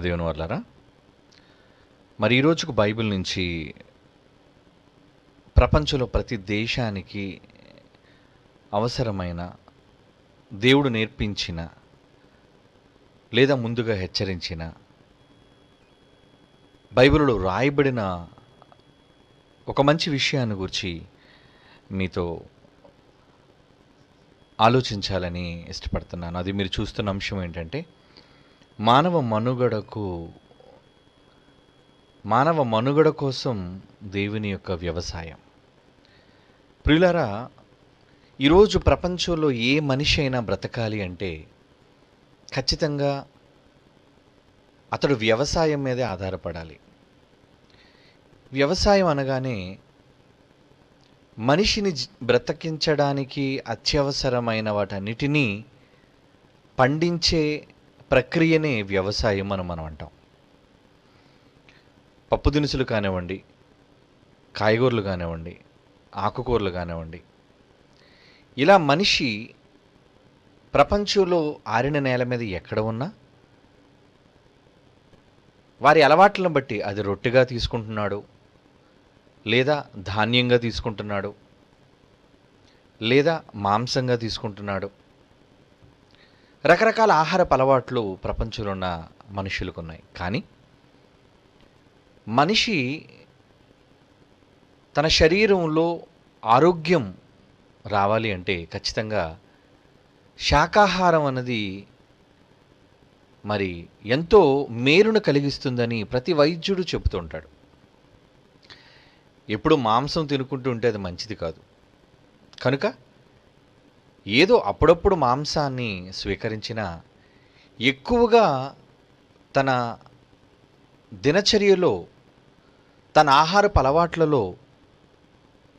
దేవుని వర్లారా, మరి ఈ రోజుకు బైబిల్ నుంచి ప్రపంచంలో ప్రతి దేశానికి అవసరమైన, దేవుడు నేర్పించిన లేదా ముందుగా హెచ్చరించిన, బైబిల్లో రాయబడిన ఒక మంచి విషయాన్ని గురించి మీతో ఆలోచించాలని ఇష్టపడుతున్నాను. అది మీరు చూస్తున్న అంశం ఏంటంటే, మానవ మనుగడ కోసం దేవుని యొక్క వ్యవసాయం. ప్రియులారా, ఈరోజు ప్రపంచంలో ఏ మనిషి అయినా బ్రతకాలి అంటే ఖచ్చితంగా అతడు వ్యవసాయం మీదే ఆధారపడాలి. వ్యవసాయం అనగానే మనిషిని బ్రతికించడానికి అత్యవసరమైన వాటన్నిటినీ పండించే ప్రక్రియనే వ్యవసాయం అని మనం అంటాం. పప్పు దినుసులు కానివ్వండి, కాయగూరలు కానివ్వండి, ఆకుకూరలు కానివ్వండి, ఇలా మనిషి ప్రపంచంలో ఆరిన నేల మీద ఎక్కడ ఉన్నా వారి అలవాట్లను బట్టి అది రొట్టెగా తీసుకుంటున్నాడు, లేదా ధాన్యంగా తీసుకుంటున్నాడు, లేదా మాంసంగా తీసుకుంటున్నాడు. రకరకాల ఆహారపు అలవాట్లు ప్రపంచంలో ఉన్న మనుషులకు ఉన్నాయి. కానీ మనిషి తన శరీరంలో ఆరోగ్యం రావాలి అంటే ఖచ్చితంగా శాకాహారం అన్నది మరి ఎంతో మేలును కలిగిస్తుందని ప్రతి వైద్యుడు చెబుతూ ఉంటాడు. ఎప్పుడు మాంసం తినుకుంటూ ఉంటే అది మంచిది కాదు. కనుక ఏదో అప్పుడప్పుడు మాంసాన్ని స్వీకరించినా ఎక్కువగా తన దినచర్యలో, తన ఆహారపు అలవాట్లలో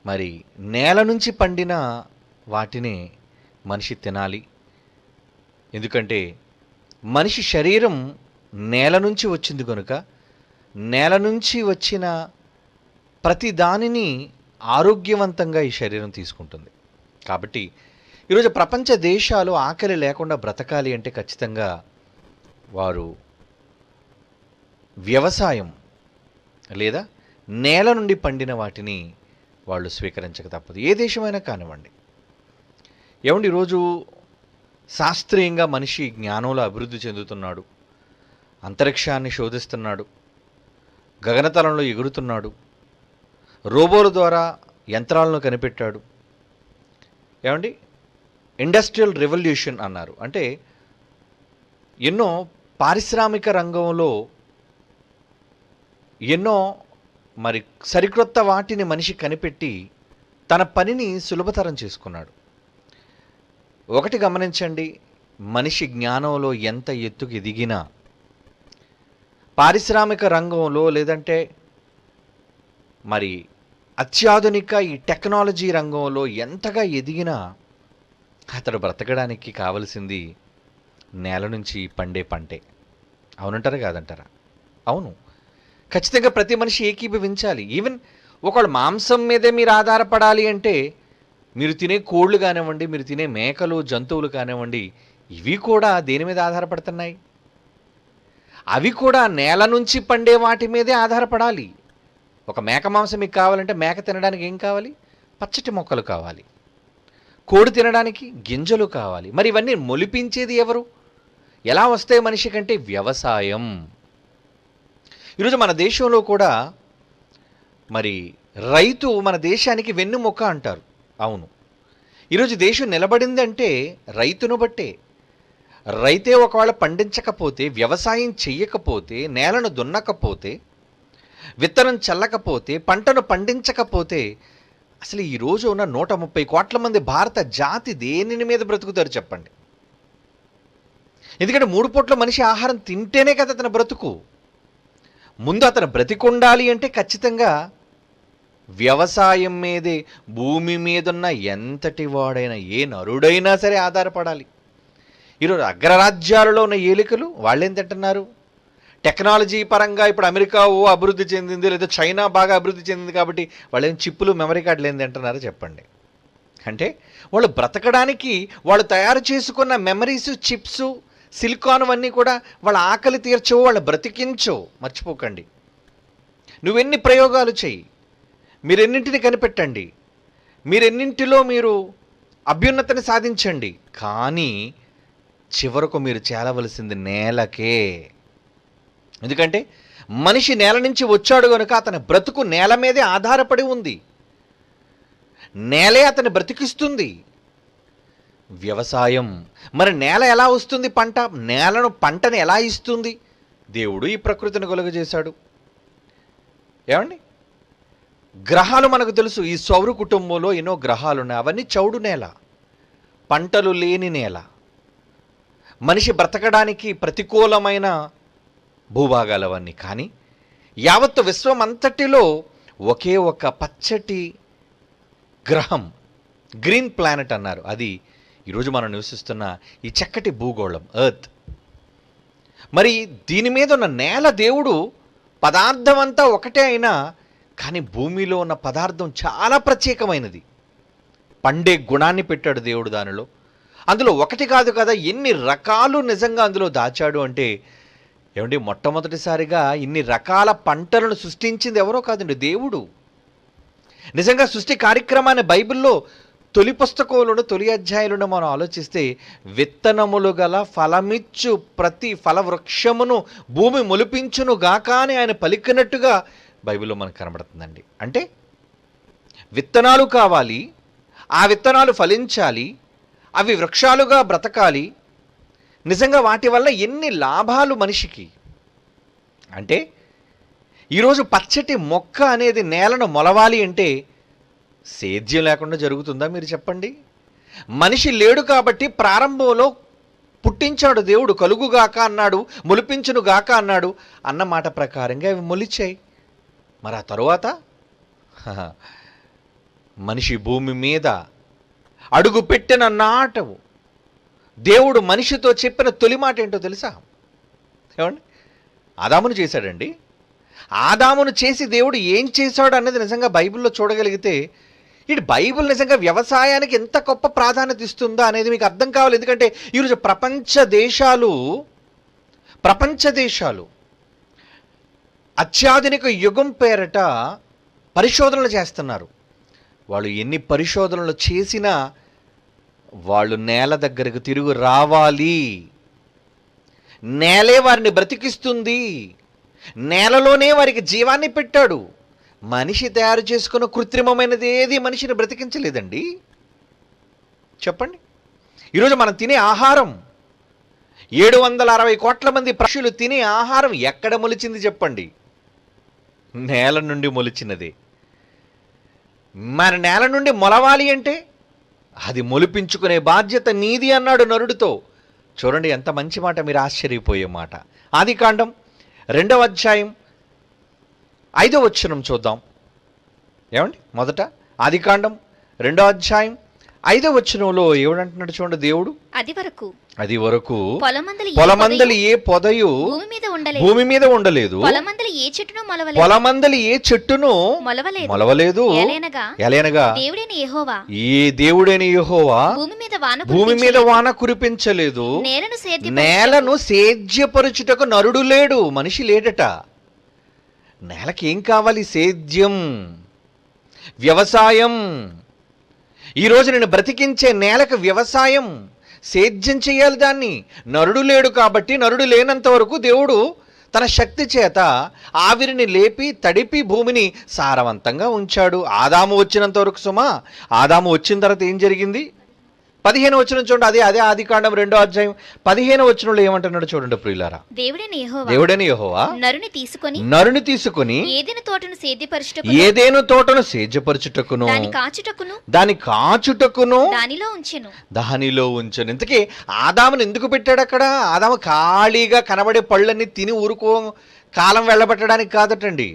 మరి నేల నుంచి పండిన వాటిని మనిషి తినాలి. ఎందుకంటే మనిషి శరీరం నేల నుంచి వచ్చింది కనుక నేల నుంచి వచ్చిన ప్రతి దానిని ఆరోగ్యవంతంగా ఈ శరీరం తీసుకుంటుంది. కాబట్టి ఈరోజు ప్రపంచ దేశాలు ఆకలి లేకుండా బ్రతకాలి అంటే ఖచ్చితంగా వారు వ్యవసాయం లేదా నేల నుండి పండిన వాటిని వాళ్ళు స్వీకరించక తప్పదు. ఏ దేశమైనా కానివ్వండి. ఏమండి, ఈరోజు శాస్త్రీయంగా మనిషి జ్ఞానంలో అభివృద్ధి చెందుతున్నాడు, అంతరిక్షాన్ని శోధిస్తున్నాడు, గగనతలంలో ఎగురుతున్నాడు, రోబోల ద్వారా యంత్రాలను కనిపెట్టాడు. ఏమండి, ఇండస్ట్రియల్ రెవల్యూషన్ అన్నారు. అంటే ఎన్నో పారిశ్రామిక రంగంలో ఎన్నో మరి సరికొత్త వాటిని మనిషి కనిపెట్టి తన పనిని సులభతరం చేసుకున్నాడు. ఒకటి గమనించండి, మనిషి జ్ఞానంలో ఎంత ఎత్తుకు ఎదిగినా, పారిశ్రామిక రంగంలో లేదంటే మరి అత్యాధునిక ఈ టెక్నాలజీ రంగంలో ఎంతగా ఎదిగినా అతడు బ్రతకడానికి కావలసింది నేల నుంచి పండే పంటే. అవునంటారా కాదంటారా? అవును, ఖచ్చితంగా ప్రతి మనిషి ఏకీభవించాలి. ఈవెన్ ఒకళ్ళు మాంసం మీదే మీరు ఆధారపడాలి అంటే మీరు తినే కోళ్ళు కానివ్వండి, మీరు తినే మేకలు, జంతువులు కానివ్వండి, ఇవి కూడా దేని మీద ఆధారపడుతున్నాయి? అవి కూడా నేల నుంచి పండే వాటి మీదే ఆధారపడాలి. ఒక మేక మాంసం మీకు కావాలంటే మేక తినడానికి ఏం కావాలి? పచ్చటి మొక్కలు కావాలి. కోడి తినడానికి గింజలు కావాలి. మరి ఇవన్నీ మొలిపించేది ఎవరు? ఎలా వస్తాయి మనిషి కంటే? వ్యవసాయం. ఈరోజు మన దేశంలో కూడా మరి రైతు మన దేశానికి వెన్నుముక్క అంటారు. అవును, ఈరోజు దేశం నిలబడిందంటే రైతును బట్టే. రైతే ఒకవేళ పండించకపోతే, వ్యవసాయం చెయ్యకపోతే, నేలను దున్నకపోతే, విత్తనం చల్లకపోతే, పంటను పండించకపోతే అసలు ఈరోజు ఉన్న 130 కోట్ల మంది భారత జాతి దేని మీద బ్రతుకుతారు చెప్పండి? ఎందుకంటే 3 పూట్ల మనిషి ఆహారం తింటేనే కదా అతని బ్రతుకు. ముందు అతను బ్రతికుండాలి అంటే ఖచ్చితంగా వ్యవసాయం మీదే, భూమి మీదున్న ఎంతటి వాడైనా, ఏ నరుడైనా సరే ఆధారపడాలి. ఈరోజు అగ్రరాజ్యాలలో ఉన్న ఏలికలు వాళ్ళేం తింటున్నారు? టెక్నాలజీ పరంగా ఇప్పుడు అమెరికా అభివృద్ధి చెందింది, లేదా చైనా బాగా అభివృద్ధి చెందింది కాబట్టి వాళ్ళేం చిప్పులు, మెమరీ కార్డులు ఏం తింటున్నారో చెప్పండి? అంటే వాళ్ళు బ్రతకడానికి వాళ్ళు తయారు చేసుకున్న మెమరీస్, చిప్స్, సిలికాన్ అవన్నీ కూడా వాళ్ళ ఆకలి తీర్చవు, వాళ్ళ బ్రతికించవు. మర్చిపోకండి. నువ్వెన్ని ప్రయోగాలు చెయ్యి, మీరెన్నింటిని కనిపెట్టండి, మీరెన్నింటిలో మీరు అభ్యున్నతిని సాధించండి, కానీ చివరకు మీరు చేరవలసింది నేలకే. ఎందుకంటే మనిషి నేల నుంచి వచ్చాడు కనుక అతని బ్రతుకు నేల మీదే ఆధారపడి ఉంది. నేలే అతన్ని బ్రతికిస్తుంది. వ్యవసాయం, మరి నేల ఎలా వస్తుంది పంట? పంటని ఎలా ఇస్తుంది? దేవుడు ఈ ప్రకృతిని కలుగజేశాడు. ఏమండి, గ్రహాలు మనకు తెలుసు. ఈ సౌర కుటుంబంలో ఎన్నో గ్రహాలు ఉన్నాయి. అవన్నీ చౌడు నేల, పంటలు లేని నేల, మనిషి బ్రతకడానికి ప్రతికూలమైన భూభాగాలు అవన్నీ. కానీ యావత్తు విశ్వం అంతటిలో ఒకే ఒక పచ్చటి గ్రహం, గ్రీన్ ప్లానెట్ అన్నారు, అది ఈరోజు మనం నివసిస్తున్న ఈ చక్కటి భూగోళం ఎర్త్. మరి దీని మీద ఉన్న నేల, దేవుడు పదార్థం అంతా ఒకటే అయినా కానీ భూమిలో ఉన్న పదార్థం చాలా ప్రత్యేకమైనది. పండే గుణాన్ని పెట్టాడు దేవుడు దానిలో. అందులో ఒకటి కాదు కదా, ఎన్ని రకాలు నిజంగా అందులో దాచాడు అంటే, ఏమండి, మొట్టమొదటిసారిగా ఇన్ని రకాల పంటలను సృష్టించింది ఎవరో కాదండి, దేవుడు. నిజంగా సృష్టి కార్యక్రమాన్ని బైబిల్లో తొలి పుస్తకంలోను తొలి అధ్యాయంలోనూ మనం ఆలోచిస్తే, విత్తనములు గల ఫలమిచ్చు ప్రతి ఫలవృక్షమును భూమి మొలిపించును గాక అని ఆయన పలికినట్టుగా బైబిల్లో మనకు కనబడుతుందండి. అంటే విత్తనాలు కావాలి, ఆ విత్తనాలు ఫలించాలి, అవి వృక్షాలుగా బ్రతకాలి. నిజంగా వాటి వల్ల ఎన్ని లాభాలు మనిషికి అంటే, ఈరోజు పచ్చటి మొక్క అనేది నేలను మొలవాలి అంటే సేద్యం లేకుండా జరుగుతుందా మీరు చెప్పండి? మనిషి లేడు కాబట్టి ప్రారంభంలో పుట్టించాడు దేవుడు, కలుగుగాక అన్నాడు, మొలిపించును గాక అన్నాడు. అన్న మాట ప్రకారంగా అవి మొలిచాయి. మరి ఆ తరువాత మనిషి భూమి మీద అడుగు పెట్టిన నాటవు దేవుడు మనిషితో చెప్పిన తొలి మాట ఏంటో తెలుసా? ఏమండి, ఆదామును చేశాడండి. ఆదామును చేసి దేవుడు ఏం చేశాడు అన్నది నిజంగా బైబిల్లో చూడగలిగితే, ఇటు బైబిల్ నిజంగా వ్యవసాయానికి ఎంత గొప్ప ప్రాధాన్యత ఇస్తుందా అనేది మీకు అర్థం కావాలి. ఎందుకంటే ఈరోజు ప్రపంచ దేశాలు అత్యాధునిక యుగం పేరట పరిశోధనలు చేస్తున్నారు. వాళ్ళు ఎన్ని పరిశోధనలు చేసినా వాళ్ళు నేల దగ్గరకు తిరిగి రావాలి. నేలే వారిని బ్రతికిస్తుంది, నేలలోనే వారికి జీవాన్ని పెట్టాడు. మనిషి తయారు చేసుకున్న కృత్రిమమైనది ఏది మనిషిని బ్రతికించలేదండి. చెప్పండి, ఈరోజు మనం తినే ఆహారం, 760 కోట్ల మంది పక్షులు తినే ఆహారం ఎక్కడ మొలిచింది చెప్పండి? నేల నుండి మొలిచినదే. మరి నేల నుండి మొలవాలి అంటే అది మొలిపించుకునే బాధ్యత నీది అన్నాడు నరుడితో. చూడండి ఎంత మంచి మాట, మీరు ఆశ్చర్యపోయే మాట. ఆదికాండం 2వ అధ్యాయం 5వ వచనం చూద్దాం. ఏమండి, మొదట ఆదికాండం 2వ అధ్యాయం 5వ వచనంలో ఏమంటున్నాడు చూడండి దేవుడు. అది వరకు పొలమందలి ఏ పొదయు భూమి మీద ఉండలేదు, పొలమందలి ఏ చెట్టును మొలవలేదు. ఎలయనగా ఈ దేవుడైన యెహోవా భూమి మీద వాన కురిపించలేదు, నేలను సేద్యపరుచుటకు నరుడు లేడు. మనిషి లేడట. నేలకి ఏం కావాలి? సేద్యం, వ్యవసాయం. ఈరోజు నేను బ్రతికించే నేలకు వ్యవసాయం, సేద్యం చేయాలి దాన్ని. నరుడు లేడు కాబట్టి, నరుడు లేనంత వరకు దేవుడు తన శక్తి చేత ఆవిరిని లేపి తడిపి భూమిని సారవంతంగా ఉంచాడు. ఆదాము వచ్చినంత వరకు సుమా. ఆదాము వచ్చిన తర్వాత ఏం జరిగింది? 15వ వచనం చూడండి. అదే ఆదికాండం 2వ అధ్యాయం 15వ వచనంలో ఏమంటున్నాడు చూడండి ప్రియులారా. దేవుడైన యెహోవా నరుని తీసుకొని ఏదెను తోటను సేద్యపరచుటకును దాని కాచుటకును దానిలో ఉంచెను. ఇంతకీ ఆదామును ఎందుకు పెట్టాడు అక్కడ? ఆదాము ఖాళీగా కనబడే పళ్ళని తిని ఊరుకో కాలం వెళ్ళబట్టడానికి కాదటండి.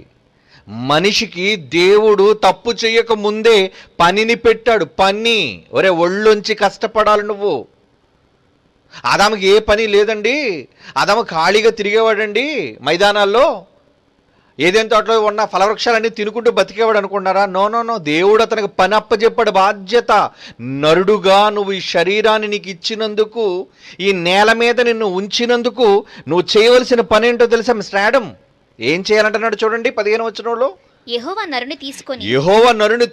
మనిషికి దేవుడు తప్పు చేయక ముందే పనిని పెట్టాడు. పని, ఒరే ఒళ్ళొంచి కష్టపడాలి నువ్వు. ఆదాముకి ఏ పని లేదండి. ఆదాము ఖాళీగా తిరిగేవాడండి మైదానాల్లో. ఏదైనా తోటలో ఉన్న ఫలవృక్షాలన్నీ తినుకుంటూ బతికేవాడు అనుకున్నారా? No no no. దేవుడు అతనికి పని అప్పచెప్పాడు, బాధ్యత. నరుడుగా నువ్వు ఈ శరీరాన్ని నీకు ఇచ్చినందుకు, ఈ నేల మీద నిన్ను ఉంచినందుకు నువ్వు చేయవలసిన పని ఏంటో తెలుసా మిస్టర్ యాడమ్? ఏం చేయాలంటున్నాడు చూడండి 15వ వచనంలో. యెహోవా నరుని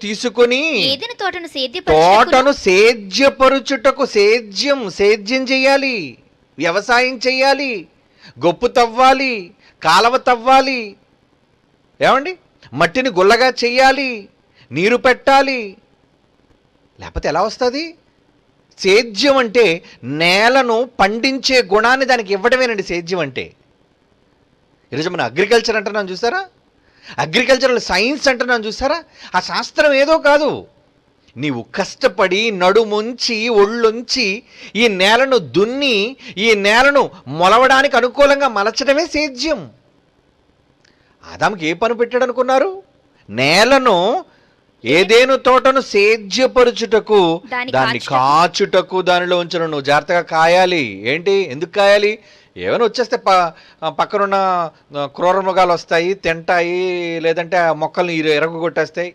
తీసుకొని ఏదెను తోటను సేద్యపరుచుటకు, సేద్యం చేయాలి, వ్యవసాయం చేయాలి, గొప్పు తవ్వాలి, కాలవ తవ్వాలి, ఏమండి, మట్టిని గుల్లగా చెయ్యాలి, నీరు పెట్టాలి. లేకపోతే ఎలా వస్తుంది? సేద్యం అంటే నేలను పండించే గుణాన్ని దానికి ఇవ్వడమేనండి సేద్యం అంటే. ఈరోజు మనం అగ్రికల్చర్ అంటున్నాం చూసారా, అగ్రికల్చరల్ సైన్స్ అంటున్నాం చూసారా. ఆ శాస్త్రం ఏదో కాదు, నీవు కష్టపడి నడుముంచి ఒళ్ళుంచి ఈ నేలను దున్ని ఈ నేలను మొలవడానికి అనుకూలంగా మలచడమే సేద్యం. ఆదాముకి ఏ పని పెట్టాడు అనుకున్నారు? నేలను, ఏదేను తోటను సేద్యపరుచుటకు, దాన్ని కాచుటకు, దానిలో ఉంచను. నువ్వు జాగ్రత్తగా కాయాలి. ఏంటి, ఎందుకు కాయాలి? ఏమైనా వచ్చేస్తే పక్కనున్న క్రూర మృగాలు వస్తాయి, తింటాయి, లేదంటే ఆ మొక్కల్ని ఎరగొట్టేస్తాయి.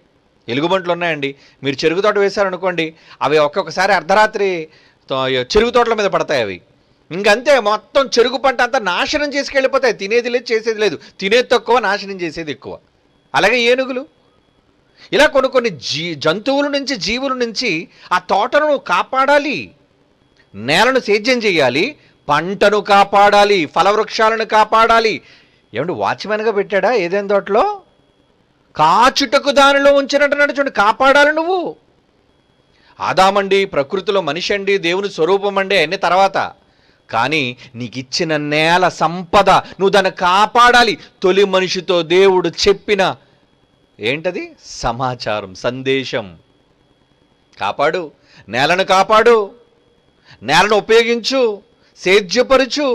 ఎలుగుబంట్లు ఉన్నాయండి. మీరు చెరుకు తోట వేశారనుకోండి, అవి ఒక్కొక్కసారి అర్ధరాత్రి చెరుకు తోటల మీద పడతాయి. అవి ఇంకంతే, మొత్తం చెరుకు పంట అంతా నాశనం చేసుకెళ్ళిపోతాయి. తినేది లేదు, చేసేది లేదు. తినేది తక్కువ, నాశనం చేసేది ఎక్కువ. అలాగే ఏనుగులు, ఇలా కొన్ని జంతువుల నుంచి, జీవుల నుంచి ఆ తోటను కాపాడాలి, నేలను సేద్యం చేయాలి, పంటను కాపాడాలి, ఫలవృక్షాలను కాపాడాలి. ఏమంటే వాచ్మెన్గా పెట్టాడా ఏదైనా తోటలో? కాచుటకు దానిలో ఉంచినట్టున్నాడు చూడండి. కాపాడాలి నువ్వు. ఆదామండి ప్రకృతిలో మనిషి అండి, దేవుని స్వరూపం అండి, అన్ని తర్వాత. కానీ నీకు ఇచ్చిన నేల సంపద నువ్వు దాన్ని కాపాడాలి. తొలి మనిషితో దేవుడు చెప్పిన ఏంటది? సమాచారం, సందేశం. కాపాడు, నేలను కాపాడు, నేలను ఉపయోగించు, సేద్యపరుచు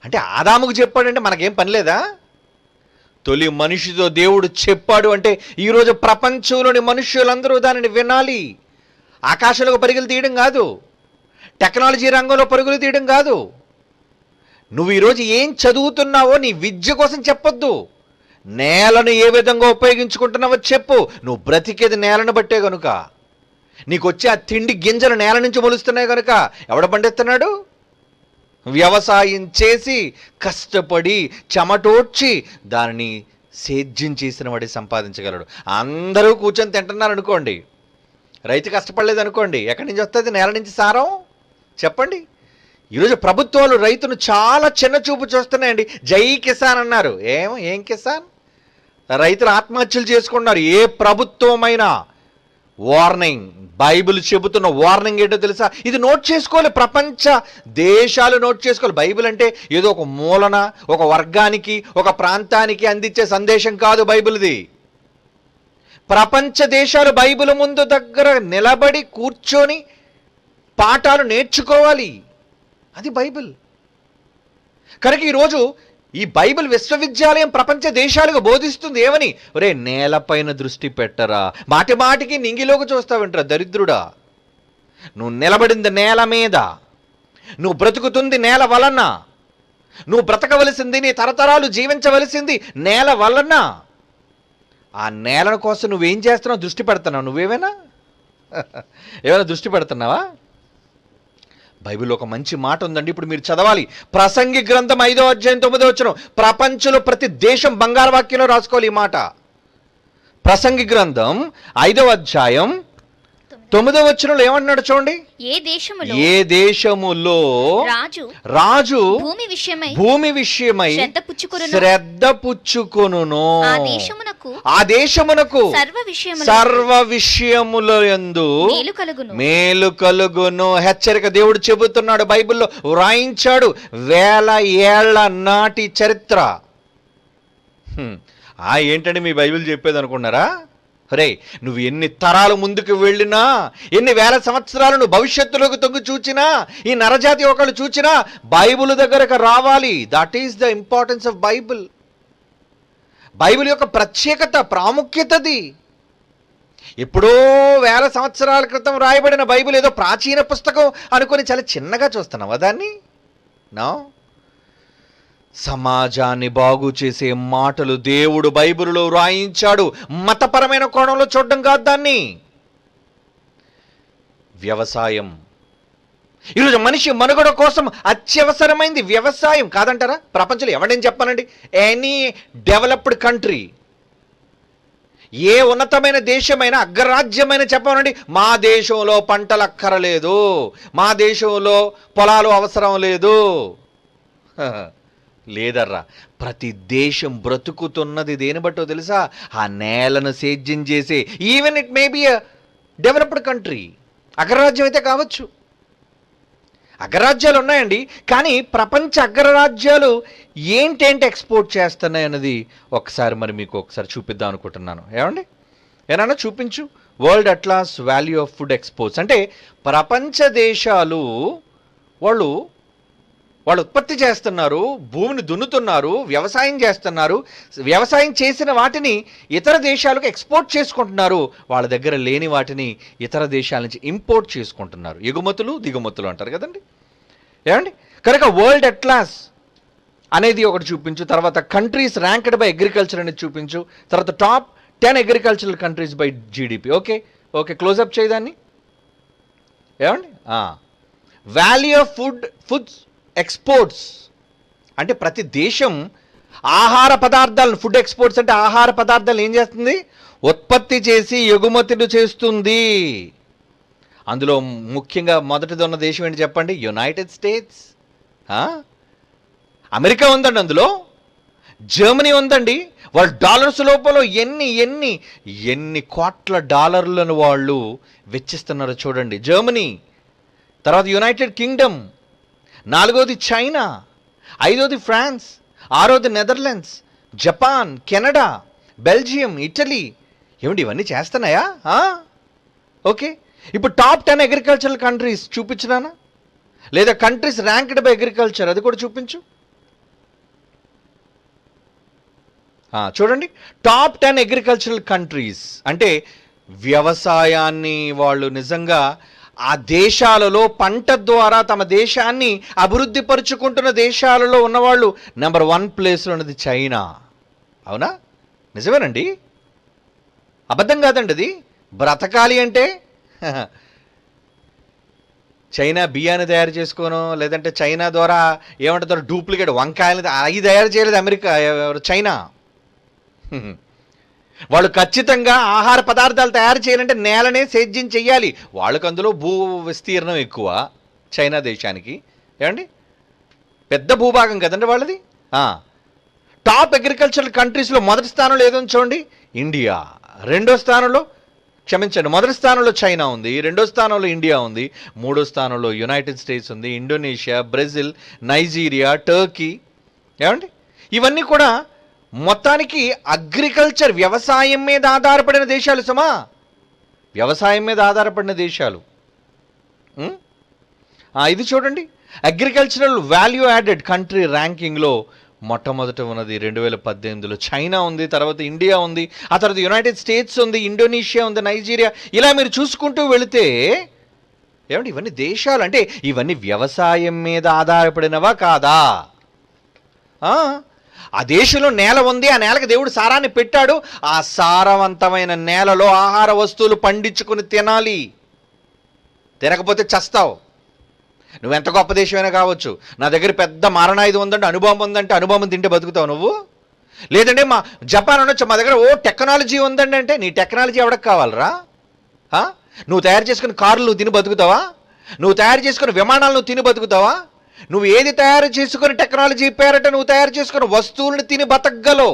అంటే ఆదాముకు చెప్పాడంటే మనకేం పని లేదా? తొలి మనిషితో దేవుడు చెప్పాడు అంటే ఈరోజు ప్రపంచంలోని మనుష్యులందరూ దానిని వినాలి. ఆకాశంలోకి పరుగులు తీయడం కాదు, టెక్నాలజీ రంగంలో పరుగులు తీయడం కాదు. నువ్వు ఈరోజు ఏం చదువుతున్నావో నీ విద్య కోసం చెప్పొద్దు. నేలను ఏ విధంగా ఉపయోగించుకుంటున్నావో చెప్పు. నువ్వు బ్రతికేది నేలను బట్టే కనుక, నీకు వచ్చే ఆ తిండి గింజలు నేల నుంచి మొలుస్తున్నాయి కనుక. ఎవడ పండిస్తున్నాడు? వ్యవసాయం చేసి కష్టపడి చెమటోడ్చి దానిని సేద్యం చేసిన వాడి సంపాదించగలడు. అందరూ కూర్చొని తింటున్నారు అనుకోండి, రైతు కష్టపడలేదు అనుకోండి, ఎక్కడి నుంచి వస్తుంది? నేల నుంచి సారం. చెప్పండి. ఈరోజు ప్రభుత్వాలు రైతును చాలా చిన్న చూపు చూస్తున్నాయండి. జై కిసాన్ అన్నారు. ఏం కిసాన్? రైతులు ఆత్మహత్యలు చేసుకున్నారు. ఏ ప్రభుత్వమైనా వార్నింగ్, బైబిల్ చెబుతున్న వార్నింగ్ ఏంటో తెలుసా? ఇది నోట్ చేసుకోవాలి, ప్రపంచ దేశాలు నోట్ చేసుకోవాలి. బైబిల్ అంటే ఏదో ఒక మూలన, ఒక వర్గానికి, ఒక ప్రాంతానికి అందించే సందేశం కాదు బైబిల్ది. ప్రపంచ దేశాలు బైబిల్ ముందు దగ్గర నిలబడి కూర్చొని పాఠాలు నేర్చుకోవాలి. అది బైబిల్. కనుక ఈరోజు ఈ బైబిల్ విశ్వవిద్యాలయం ప్రపంచ దేశాలకు బోధిస్తుంది ఏమని? ఒరే, నేలపైన దృష్టి పెట్టరా, మాటి మాటికి నింగిలోకి చూస్తావంటరా దరిద్రుడా. నువ్వు నిలబడింది నేల మీద, నువ్వు బ్రతుకుతుంది నేల వలన, నువ్వు బ్రతకవలసింది, నీ తరతరాలు జీవించవలసింది నేల వలన. ఆ నేల కోసం నువ్వేం చేస్తున్నావు? దృష్టి పెడుతున్నావు. నువ్వేమైనా దృష్టి పెడుతున్నావా? బైబిల్లో ఒక మంచి మాట ఉందండి, ఇప్పుడు మీరు చదవాలి. ప్రసంగి గ్రంథం 5వ అధ్యాయం 9వ వచనం. ప్రపంచంలో ప్రతి దేశం బంగారు వాక్యంలో రాసుకోవాలి ఈ మాట. ప్రసంగి గ్రంథం 5వ అధ్యాయం 9వ వచనంలో ఏమంటున్నాడు చూడండి. ఏ దేశములో రాజు భూమి విషయమై శ్రద్ధ పుచ్చుకొనునో ఆ దేశమునకు సర్వ విషయముల యందు మేలు కలుగును. హెచ్చరిక దేవుడు చెబుతున్నాడు, బైబిల్లో వ్రాయించాడు. 1000 ఏళ్ల నాటి చరిత్ర. ఏంటండి మీ బైబిల్ చెప్పేది అనుకున్నారా? రే, నువ్వు ఎన్ని తరాలు ముందుకు వెళ్ళినా, ఎన్ని వేల సంవత్సరాలు నువ్వు భవిష్యత్తులోకి తొంగి చూచినా, ఈ నరజాతి ఒకళ్ళు చూచినా బైబిల్ దగ్గరకు రావాలి. That is the importance of Bible. Bible యొక్క ప్రత్యేకత, ప్రాముఖ్యతది. ఎప్పుడో వేల సంవత్సరాల క్రితం రాయబడిన బైబిల్ ఏదో ప్రాచీన పుస్తకం అనుకొని చాలా చిన్నగా చూస్తున్నావా దాన్ని? నో. సమాజాన్ని బాగు చేసే మాటలు దేవుడు బైబిలులో వ్రాయించాడు. మతపరమైన కోణంలో చూడడం కాదు దాన్ని. వ్యవసాయం ఈరోజు మనిషి మనుగడ కోసం అత్యవసరమైంది వ్యవసాయం కాదంటారా? ప్రపంచంలో ఎవడేం చెప్పానండి, ఎనీ డెవలప్డ్ కంట్రీ, ఏ ఉన్నతమైన దేశమైనా అగ్రరాజ్యమైనా చెప్పానండి, మా దేశంలో పంటలు అక్కరలేదు, మా దేశంలో పొలాలు అవసరం లేదు. లేదర్రా, ప్రతి దేశం బ్రతుకుతున్నది దేని బట్టో తెలుసా? ఆ నేలను సేద్యం చేసే. Even it may be a developed country, అగ్రరాజ్యం అయితే కావచ్చు. అగ్రరాజ్యాలు ఉన్నాయండి, కానీ ప్రపంచ అగ్రరాజ్యాలు ఏంటేంటి ఎక్స్పోర్ట్ చేస్తున్నాయి అన్నది ఒకసారి మరి మీకు ఒకసారి చూపిద్దాం అనుకుంటున్నాను. ఏమండి, ఏమన్నా చూపించు. World atlas value of food exports అంటే ప్రపంచ దేశాలు వాళ్ళు ఉత్పత్తి చేస్తున్నారు, భూమిని దున్నుతున్నారు, వ్యవసాయం చేస్తున్నారు, వ్యవసాయం చేసిన వాటిని ఇతర దేశాలకు ఎక్స్పోర్ట్ చేసుకుంటున్నారు, వాళ్ళ దగ్గర లేని వాటిని ఇతర దేశాల నుంచి ఇంపోర్ట్ చేసుకుంటున్నారు. ఎగుమతులు దిగుమతులు అంటారు కదండి. ఏమండి, కనుక వరల్డ్ అట్లాస్ అనేది ఒకటి చూపించు, తర్వాత కంట్రీస్ ర్యాంక్డ్ బై అగ్రికల్చర్ అనేది చూపించు, తర్వాత top 10 agricultural countries by GDP. Okay close up చేయదాన్ని. ఏమండి, వాల్యూ ఆఫ్ ఫుడ్స్ ఎక్స్పోర్ట్స్ అంటే ప్రతి దేశం ఆహార పదార్థాలను, ఫుడ్ ఎక్స్పోర్ట్స్ అంటే ఆహార పదార్థాలు ఏం చేస్తుంది? ఉత్పత్తి చేసి ఎగుమతులు చేస్తుంది. అందులో ముఖ్యంగా మొదటిది ఉన్న దేశం ఏంటి చెప్పండి? United states. అమెరికా ఉందండి, అందులో జర్మనీ ఉందండి. వాళ్ళు డాలర్స్ లోపల ఎన్ని కోట్ల డాలర్లను వాళ్ళు వెచ్చిస్తున్నారు చూడండి. జర్మనీ, తర్వాత యునైటెడ్ కింగ్డమ్, 4వది చైనా, 5వది ఫ్రాన్స్, 6వది Netherlands, Japan, Canada, Belgium, Italy. ఏమిటి ఇవన్నీ చేస్తున్నాయా? ఓకే, ఇప్పుడు టాప్ 10 అగ్రికల్చరల్ కంట్రీస్ చూపించినానా? లేదా కంట్రీస్ ర్యాంక్డ్ బై అగ్రికల్చర్ అది కూడా చూపించు. చూడండి, టాప్ 10 అగ్రికల్చరల్ కంట్రీస్ అంటే వ్యవసాయాన్ని వాళ్ళు నిజంగా ఆ దేశాలలో పంట ద్వారా తమ దేశాన్ని అభివృద్ధి పరుచుకుంటున్న దేశాలలో ఉన్నవాళ్ళు నెంబర్ 1 ప్లేస్లో ఉన్నది చైనా. అవునా? నిజమేనండి, అబద్ధం కాదండి. అది బ్రతకాలి అంటే చైనా బియ్యాన్ని తయారు చేసుకోను, లేదంటే చైనా ద్వారా ఏమంటారు డూప్లికేట్ వంకాయలు అవి తయారు చేయలేదు అమెరికా, చైనా. వాళ్ళు ఖచ్చితంగా ఆహార పదార్థాలు తయారు చేయాలంటే నేలనే సేద్యం చెయ్యాలి. వాళ్ళకు అందులో భూ విస్తీర్ణం ఎక్కువ, చైనా దేశానికి. ఏమండి, పెద్ద భూభాగం కదండి వాళ్ళది. టాప్ అగ్రికల్చరల్ కంట్రీస్లో మొదటి స్థానంలో ఏదో చూడండి ఇండియా, రెండో స్థానంలో మొదటి స్థానంలో చైనా ఉంది, రెండో స్థానంలో ఇండియా ఉంది, మూడో స్థానంలో యునైటెడ్ స్టేట్స్ ఉంది, ఇండోనేషియా, బ్రెజిల్, నైజీరియా, టర్కీ. ఏమండి, ఇవన్నీ కూడా మొత్తానికి అగ్రికల్చర్ వ్యవసాయం మీద ఆధారపడిన దేశాలు. వ్యవసాయం మీద ఆధారపడిన దేశాలు. ఇది చూడండి, అగ్రికల్చరల్ వాల్యూ యాడెడ్ కంట్రీ ర్యాంకింగ్లో మొట్టమొదట ఉన్నది 2018లో చైనా ఉంది, తర్వాత ఇండియా ఉంది, ఆ తర్వాత యునైటెడ్ స్టేట్స్ ఉంది, ఇండోనేషియా ఉంది, నైజీరియా. ఇలా మీరు చూసుకుంటూ వెళితే ఏమంటే ఇవన్నీ దేశాలు అంటే ఇవన్నీ వ్యవసాయం మీద ఆధారపడినవా కాదా? ఆ దేశంలో నేల ఉంది, ఆ నేలకు దేవుడు సారాన్ని పెట్టాడు, ఆ సారవంతమైన నేలలో ఆహార వస్తువులు పండించుకుని తినాలి. తినకపోతే చస్తావు. నువ్వెంత గొప్ప దేశమైనా కావచ్చు, నా దగ్గర పెద్ద మారణాయుధం ఉందంటే, అనుభవం ఉందంటే, అనుభవం తింటే బతుకుతావు నువ్వు. లేదంటే మా జపాన్ ఉండొచ్చు, మా దగ్గర టెక్నాలజీ ఉందండి అంటే, నీ టెక్నాలజీ ఎవరికి కావాలరా? నువ్వు తయారు చేసుకున్న కార్లు నువ్వు తిని బతుకుతావా? నువ్వు తయారు చేసుకున్న విమానాలు నువ్వు తిని బతుకుతావా? నువ్వు ఏది తయారు చేసుకుని టెక్నాలజీ పేరట నువ్వు తయారు చేసుకున్న వస్తువులను తిని బతకగలవు.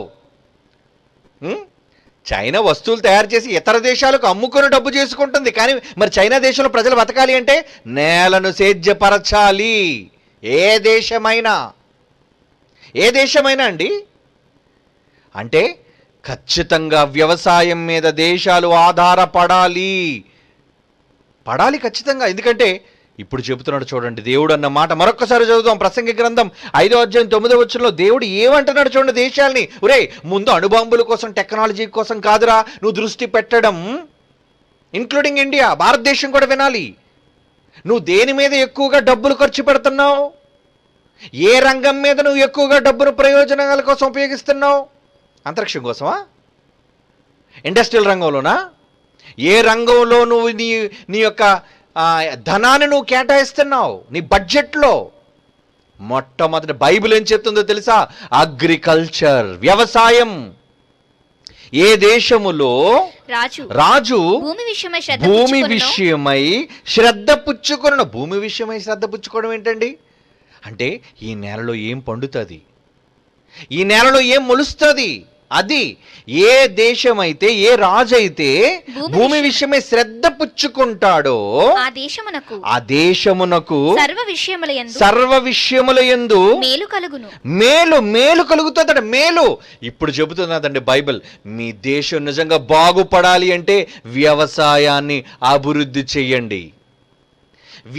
చైనా వస్తువులు తయారు చేసి ఇతర దేశాలకు అమ్ముకుని డబ్బు చేసుకుంటుంది, కానీ మరి చైనా దేశంలో ప్రజలు బతకాలి అంటే నేలను సేద్యపరచాలి. ఏ దేశమైనా అండి అంటే ఖచ్చితంగా వ్యవసాయం మీద దేశాలు ఆధారపడాలి ఖచ్చితంగా. ఎందుకంటే ఇప్పుడు చెబుతున్నాడు చూడండి, దేవుడు అన్న మాట మరొక్కసారి చదువుదాం. ప్రసంగి గ్రంథం 5వ అధ్యాయం 9వ వచనంలో దేవుడు ఏమంటున్నాడు చూడండి దేశాలని. ముందు అణుబాంబుల కోసం, టెక్నాలజీ కోసం కాదురా నువ్వు దృష్టి పెట్టడం, ఇంక్లూడింగ్ ఇండియా, భారతదేశం కూడా వినాలి. నువ్వు దేని మీద ఎక్కువగా డబ్బులు ఖర్చు పెడుతున్నావు? ఏ రంగం మీద నువ్వు ఎక్కువగా డబ్బును ప్రయోజనాల కోసం ఉపయోగిస్తున్నావు? అంతరిక్షం కోసమా? ఇండస్ట్రియల్ రంగంలోనా? ఏ రంగంలో నువ్వు నీ యొక్క ధనాన్ని నువ్వు కేటాయిస్తున్నావు నీ బడ్జెట్లో? మొట్టమొదటి బైబిల్ ఏం చెప్తుందో తెలుసా? అగ్రికల్చర్, వ్యవసాయం. ఏ దేశములో రాజు భూమి విషయమై శ్రద్ధ పుచ్చుకొనను. భూమి విషయమై శ్రద్ధ పుచ్చుకోవడం ఏంటండి? అంటే ఈ నేలలో ఏం పండుతుంది, ఈ నేలలో ఏం మొలుస్తుంది, అది ఏ దేశమైతే, ఏ రాజు అయితే భూమి విషయమై శ్రద్ధ పుచ్చుకుంటాడో ఆ దేశమునకు సర్వ విషయములయందు మేలు కలుగుతుందట. మేలు ఇప్పుడు చెబుతున్నదండి బైబిల్. మీ దేశం నిజంగా బాగుపడాలి అంటే వ్యవసాయాన్ని అభివృద్ధి చెయ్యండి.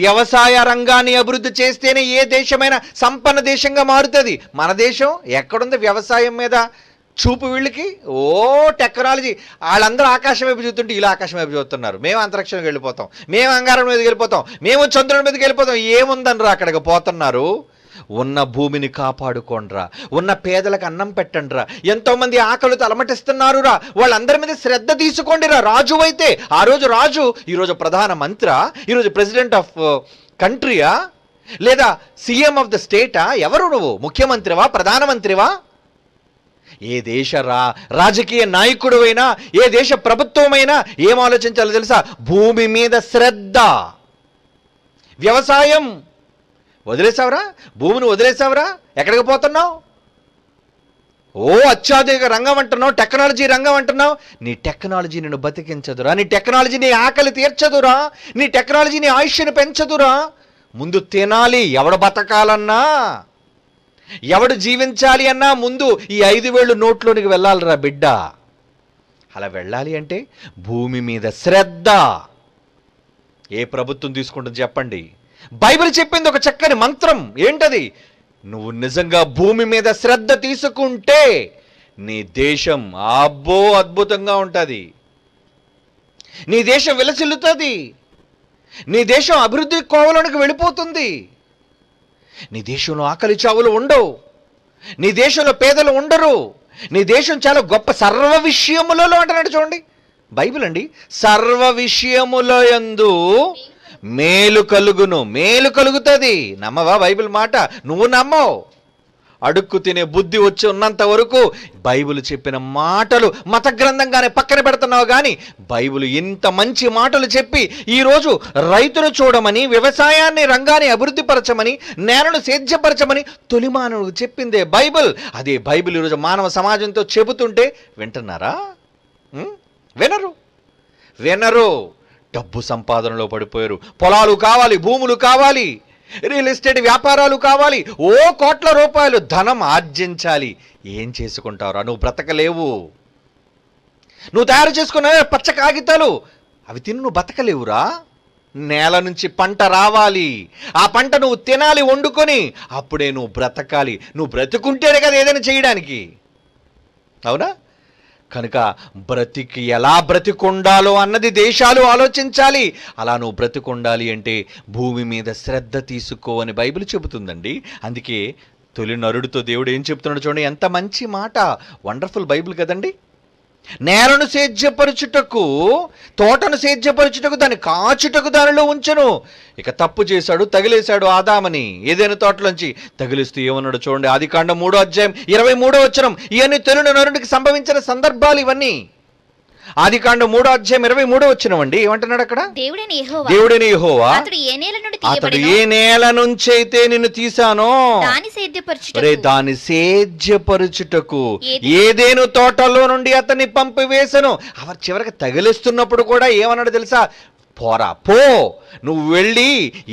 వ్యవసాయ రంగాన్ని అభివృద్ధి చేస్తేనే ఏ దేశమైనా సంపన్న దేశంగా మారుతుంది. మన దేశం ఎక్కడుంది వ్యవసాయం మీద చూపు? వీళ్ళకి టెక్నాలజీ. వాళ్ళందరూ ఆకాశం వైపు చూస్తుంటే ఇలా ఆకాశం వైపు చూస్తున్నారు. మేము అంతరిక్షంకి వెళ్ళిపోతాం, మేము అంగారం మీదకి వెళ్ళిపోతాం, మేము చంద్రుడి మీదకి వెళ్ళిపోతాం. ఏముందనరా అక్కడికి పోతున్నారు? ఉన్న భూమిని కాపాడుకోండ్రా, ఉన్న పేదలకు అన్నం పెట్టండిరా. ఎంతోమంది ఆకలితో అలమటిస్తున్నారురా, వాళ్ళందరి మీద శ్రద్ధ తీసుకోండిరా. రాజు అయితే ఆ రోజు రాజు, ఈరోజు ప్రధాన మంత్రా, ఈరోజు ప్రెసిడెంట్ ఆఫ్ కంట్రీయా, లేదా సీఎం ఆఫ్ ద స్టేటా? ఎవరు నువ్వు? ముఖ్యమంత్రివా, ప్రధానమంత్రివా? ఏ దేశ రాజకీయ నాయకుడు అయినా, ఏ దేశ ప్రభుత్వమైనా ఏం ఆలోచించాలో తెలుసా? భూమి మీద శ్రద్ధ. వ్యవసాయం వదిలేసావురా, భూమిని వదిలేసావురా, ఎక్కడికి పోతున్నావు? అత్యాధునిక రంగం అంటున్నావు, టెక్నాలజీ రంగం అంటున్నావు. నీ టెక్నాలజీ నిన్ను బతికించదురా, నీ టెక్నాలజీ నీ ఆకలి తీర్చదురా, నీ టెక్నాలజీ నీ ఆయుష్ను పెంచదురా. ముందు తినాలి. ఎవడు బతకాలన్నా, ఎవడు జీవించాలి అన్నా ముందు ఈ 5,000 నోట్లోనికి వెళ్ళాలిరా బిడ్డ. అలా వెళ్ళాలి అంటే భూమి మీద శ్రద్ధ. ఏ ప్రభుత్వం తీసుకుంటుంది చెప్పండి? బైబిల్ చెప్పింది ఒక చక్కని మంత్రం. ఏంటది? నువ్వు నిజంగా భూమి మీద శ్రద్ధ తీసుకుంటే నీ దేశం అద్భుతంగా ఉంటుంది. నీ దేశం విలసిల్లుతుంది, నీ దేశం అభివృద్ధి కోవలోనికి వెళ్ళిపోతుంది. నీ దేశంలో ఆకలి చావులు ఉండవు, నీ దేశంలో పేదలు ఉండరు, నీ దేశం చాలా గొప్ప. సర్వ విషయములలో అంటున్నాడు చూడండి బైబిల్ అండి. సర్వ విషయముల యందు మేలు కలుగును. మేలు కలుగుతుంది. నమ్మవా బైబిల్ మాట? నువ్వు నమ్మవు. అడుక్కు తినే బుద్ధి వచ్చి ఉన్నంత వరకు బైబిల్ చెప్పిన మాటలు మత గ్రంథంగానే పక్కన పెడుతున్నావు. కానీ బైబిల్ ఇంత మంచి మాటలు చెప్పి ఈరోజు రైతును చూడమని, వ్యవసాయాన్ని రంగాన్ని అభివృద్ధి పరచమని, నేలను సేద్యపరచమని తొలి మానవుడు చెప్పిందే బైబిల్. అదే బైబిల్ ఈరోజు మానవ సమాజంతో చెబుతుంటే వింటున్నారా? వినరు. డబ్బు సంపాదనలో పడిపోయారు. పొలాలు కావాలి, భూములు కావాలి, రియల్ ఎస్టేట్ వ్యాపారాలు కావాలి, కోట్ల రూపాయలు ధనం ఆర్జించాలి. ఏం చేసుకుంటావురా? నువ్వు బ్రతకలేవు. నువ్వు తయారు చేసుకున్న పచ్చ కాగితాలు అవి తిని నువ్వు బతకలేవురా. నేల నుంచి పంట రావాలి, ఆ పంట నువ్వు తినాలి వండుకొని, అప్పుడే నువ్వు బ్రతకాలి. నువ్వు బ్రతుకుంటేనే కదా ఏదైనా చేయడానికి, అవునా? కనుక బ్రతికి ఎలా బ్రతికుండాలో అన్నది దేశాలు ఆలోచించాలి. అలా నువ్వు బ్రతికుండాలి అంటే భూమి మీద శ్రద్ధ తీసుకో అని బైబిల్ చెబుతుందండి. అందుకే తొలి నరుడితో దేవుడు ఏం చెప్తున్నాడు చూడండి, ఎంత మంచి మాట. వండర్ఫుల్ బైబిల్ కదండి. నేలను సేద్యపరచుటకు, తోటను సేద్యపరచుటకు, దాన్ని కాచుటకు దానిలో ఉంచెను. ఇక తప్పు చేశాడు, తగిలేశాడు ఆదామని ఏదైనా తోటలోంచి. తగిలిస్తూ ఏమన్నాడు చూడండి, ఆదికాండం 3:23. ఇవన్నీ తొలి నరుడికి సంభవించిన సందర్భాలు ఇవన్నీ. ఆదికాండం 3:23 అండి. ఏమంటున్నాడు అక్కడ? దేవుడైన యెహోవా అతడు ఏ నేల నుంచి అయితే నిన్ను తీసానో దాని సేద్యపరచుటకు ఏదేను తోటలో నుండి అతన్ని పంపివేసను. అవర్ చివరికి తగిలిస్తున్నప్పుడు కూడా ఏమన్నాడు తెలుసా? పోరా, పో, నువ్వు వెళ్ళి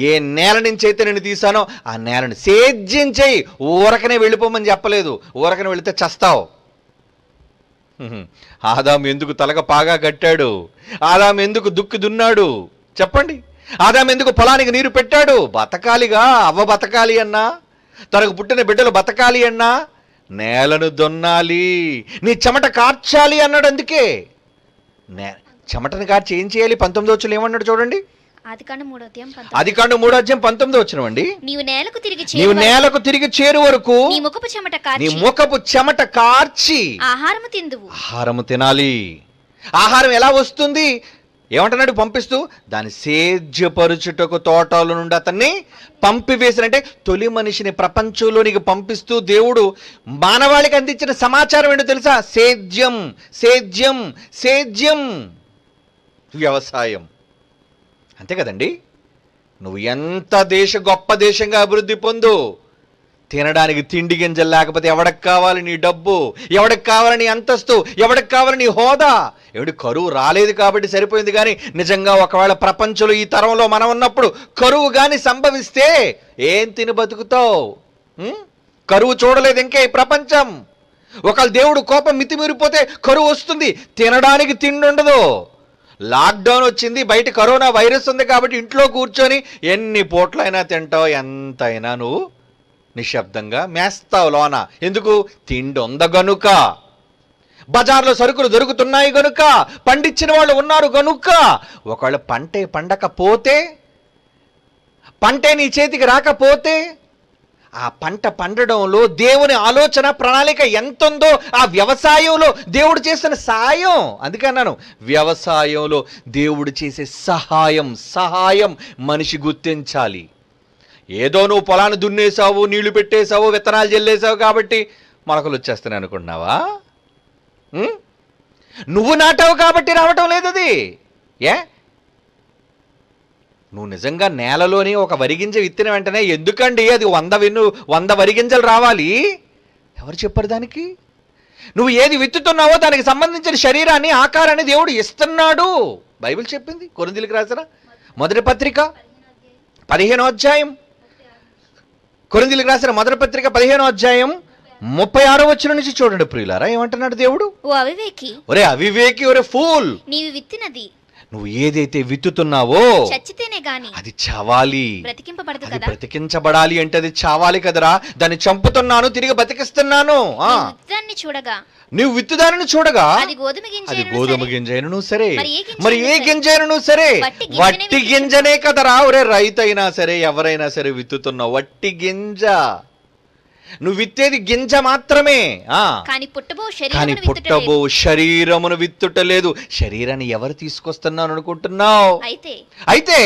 ఏ నేల నుంచి అయితే నేను తీసానో ఆ నేలను సేద్యం చేయి. ఊరకనే వెళ్ళిపోమని చెప్పలేదు. ఊరకనే వెళితే చస్తావు. ఆదాము ఎందుకు తలక పాగా కట్టాడు? ఆదాము ఎందుకు దుక్కి దున్నాడు చెప్పండి? ఆదాము ఎందుకు పొలానికి నీరు పెట్టాడు? బతకాలిగా. అవ్వ బతకాలి అన్నా, తనకు పుట్టిన బిడ్డలు బతకాలి అన్నా నేలను దున్నాలి, నీ చెమట కార్చాలి అన్నాడు. అందుకే చెమటను కార్చి ఏం చేయాలి? 19వ వచనంలో ఏమన్నాడు చూడండి, ఆదికాండం 3:19 నీవు నేలకు తిరిగి చేరు వరకు నీ ముఖపు చెమట కార్చి ఆహారము తినాలి. ఆహారం ఎలా వస్తుంది? ఏమంటున్నాడు? పంపిస్తూ దాన్ని సేద్యపరుచుటకు తోటల నుండి అతన్ని పంపివేసినంటే తొలి మనిషిని ప్రపంచంలోనికి పంపిస్తూ దేవుడు మానవాళికి అందించిన సమాచారం ఏంటో తెలుసా? సేద్యం, సేద్యం, సేద్యం, వ్యవసాయం. అంతే కదండి. నువ్వు ఎంత గొప్ప దేశంగా అభివృద్ధి పొందు, తినడానికి తిండి గింజలు లేకపోతే ఎవడికి కావాలి నీ డబ్బు? ఎవడికి కావాలి నీ అంతస్తు? ఎవడికి కావాలి నీ హోదా? కరువు రాలేదు కాబట్టి సరిపోయింది. కానీ నిజంగా ఒకవేళ ప్రపంచంలో ఈ తరంలో మనం ఉన్నప్పుడు కరువు కానీ సంభవిస్తే ఏం తిని బతుకుతావు? కరువు చూడలేదు ఇంకా ఈ ప్రపంచం. ఒకవేళ దేవుడు కోపం మితిమీరిపోతే కరువు వస్తుంది, తినడానికి తిండి ఉండదు. లాక్డౌన్ వచ్చింది, బయట కరోనా వైరస్ ఉంది కాబట్టి ఇంట్లో కూర్చొని ఎన్ని పూట్లైనా తింటావు, ఎంతైనా నువ్వు నిశ్శబ్దంగా మేస్తావు లోన. ఎందుకు? తిండి ఉంద గనుక, బజార్లో సరుకులు దొరుకుతున్నాయి గనుక, పండించిన వాళ్ళు ఉన్నారు గనుక. ఒకవేళ పండకపోతే, పంటే నీ చేతికి రాకపోతే, ఆ పంట పండడంలో దేవుని ఆలోచన ప్రణాళిక ఎంతుందో ఆ వ్యవసాయంలో దేవుడు చేసిన సాయం. అందుకే అన్నాను, వ్యవసాయంలో దేవుడు చేసే సహాయం మనిషి గుర్తించాలి. ఏదో నువ్వు పొలాన్ని దున్నేసావు, నీళ్లు పెట్టేశావు, విత్తనాలు జల్లేసావు కాబట్టి మొలకలు వచ్చేస్తాయి అనుకుంటున్నావా? నువ్వు నాటావు కాబట్టి రావటం లేదు అది. నువ్వు నిజంగా నేలలోని ఒక వరిగింజ విత్తిన వెంటనే ఎందుకండి అది 100 వరిగింజలు రావాలి? ఎవరు చెప్పారు దానికి? నువ్వు ఏది విత్తుతున్నావో దానికి సంబంధించిన శరీరాన్ని, ఆకారాన్ని దేవుడు ఇస్తున్నాడు. బైబిల్ చెప్పింది. కొరింథీయులకు రాసిన మొదటి పత్రిక 15వ అధ్యాయం, కొరింథీయులకు రాసిన మొదటి పత్రిక 15వ అధ్యాయం 36వ వచనం నుంచి చూడండి ప్రియులారా, ఏమంటున్నాడు దేవుడు? ఒరే అవివేకి, ఒరే ఫూల్, నీవు విత్తినది, నువ్వు ఏదైతే విత్తుతున్నావో చచ్చితేనే గాని అది చావాలి, బ్రతికించబడాలి. అంటే అది చావాలి కదరా. దాన్ని చంపుతున్నాను, తిరిగి బతికిస్తున్నాను. నువ్వు విత్తుదానిని చూడగా అది గోధుమ గింజ అయినను సరే, మరి ఏ గింజ అయినను సరే, వట్టి గింజనే కదరా. ఒరే రైతైనా సరే, ఎవరైనా సరే విత్తుతున్నావు వట్టి గింజ. నువ్వు విత్తేది గింజ మాత్రమే, కానీ పుట్టబో శరీరమును విత్తుటలేదు. శరీరాన్ని ఎవరు తీసుకొస్తున్నాను అనుకుంటున్నావు? అయితే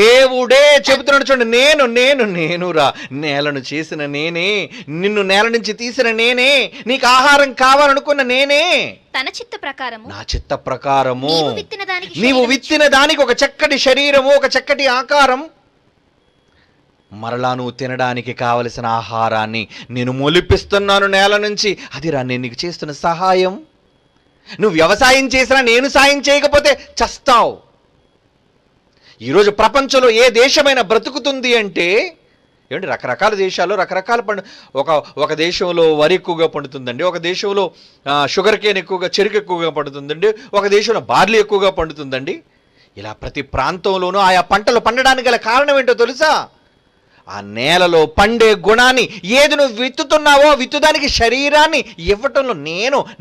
దేవుడే చెబుతున్నాడు. చూడండి, నేనురా, నేలను చేసిన నేనే, నిన్ను నేల నుంచి తీసిన నేనే, నీకు ఆహారం కావాలనుకున్న నేనే. నా చిత్త ప్రకారము నీవు విత్తిన దానికి ఒక చక్కటి శరీరము, ఒక చక్కటి ఆకారం, మరలా నువ్వు తినడానికి కావలసిన ఆహారాన్ని నేను మొలిపిస్తున్నాను నేల నుంచి. అదిరా నేను నీకు చేస్తున్న సహాయం. నువ్వు వ్యవసాయం చేసినా నేను సాయం చేయకపోతే చస్తావు. ఈరోజు ప్రపంచంలో ఏ దేశమైనా బ్రతుకుతుంది అంటే రకరకాల దేశాల్లో రకరకాల ఒక దేశంలో వరి ఎక్కువగా పండుతుందండి, ఒక దేశంలో షుగర్ కేన్ ఎక్కువగా, చెరుకు ఎక్కువగా పండుతుందండి, ఒక దేశంలో బార్లీ ఎక్కువగా పండుతుందండి. ఇలా ప్రతి ప్రాంతంలోనూ ఆయా పంటలు పండడానికి గల కారణం ఏంటో తెలుసా? ఆ నేలలో పండే గుణాన్ని, ఏది నువ్వు విత్తుతున్నావో విత్తుదానికి శరీరాన్ని ఇవ్వటంలో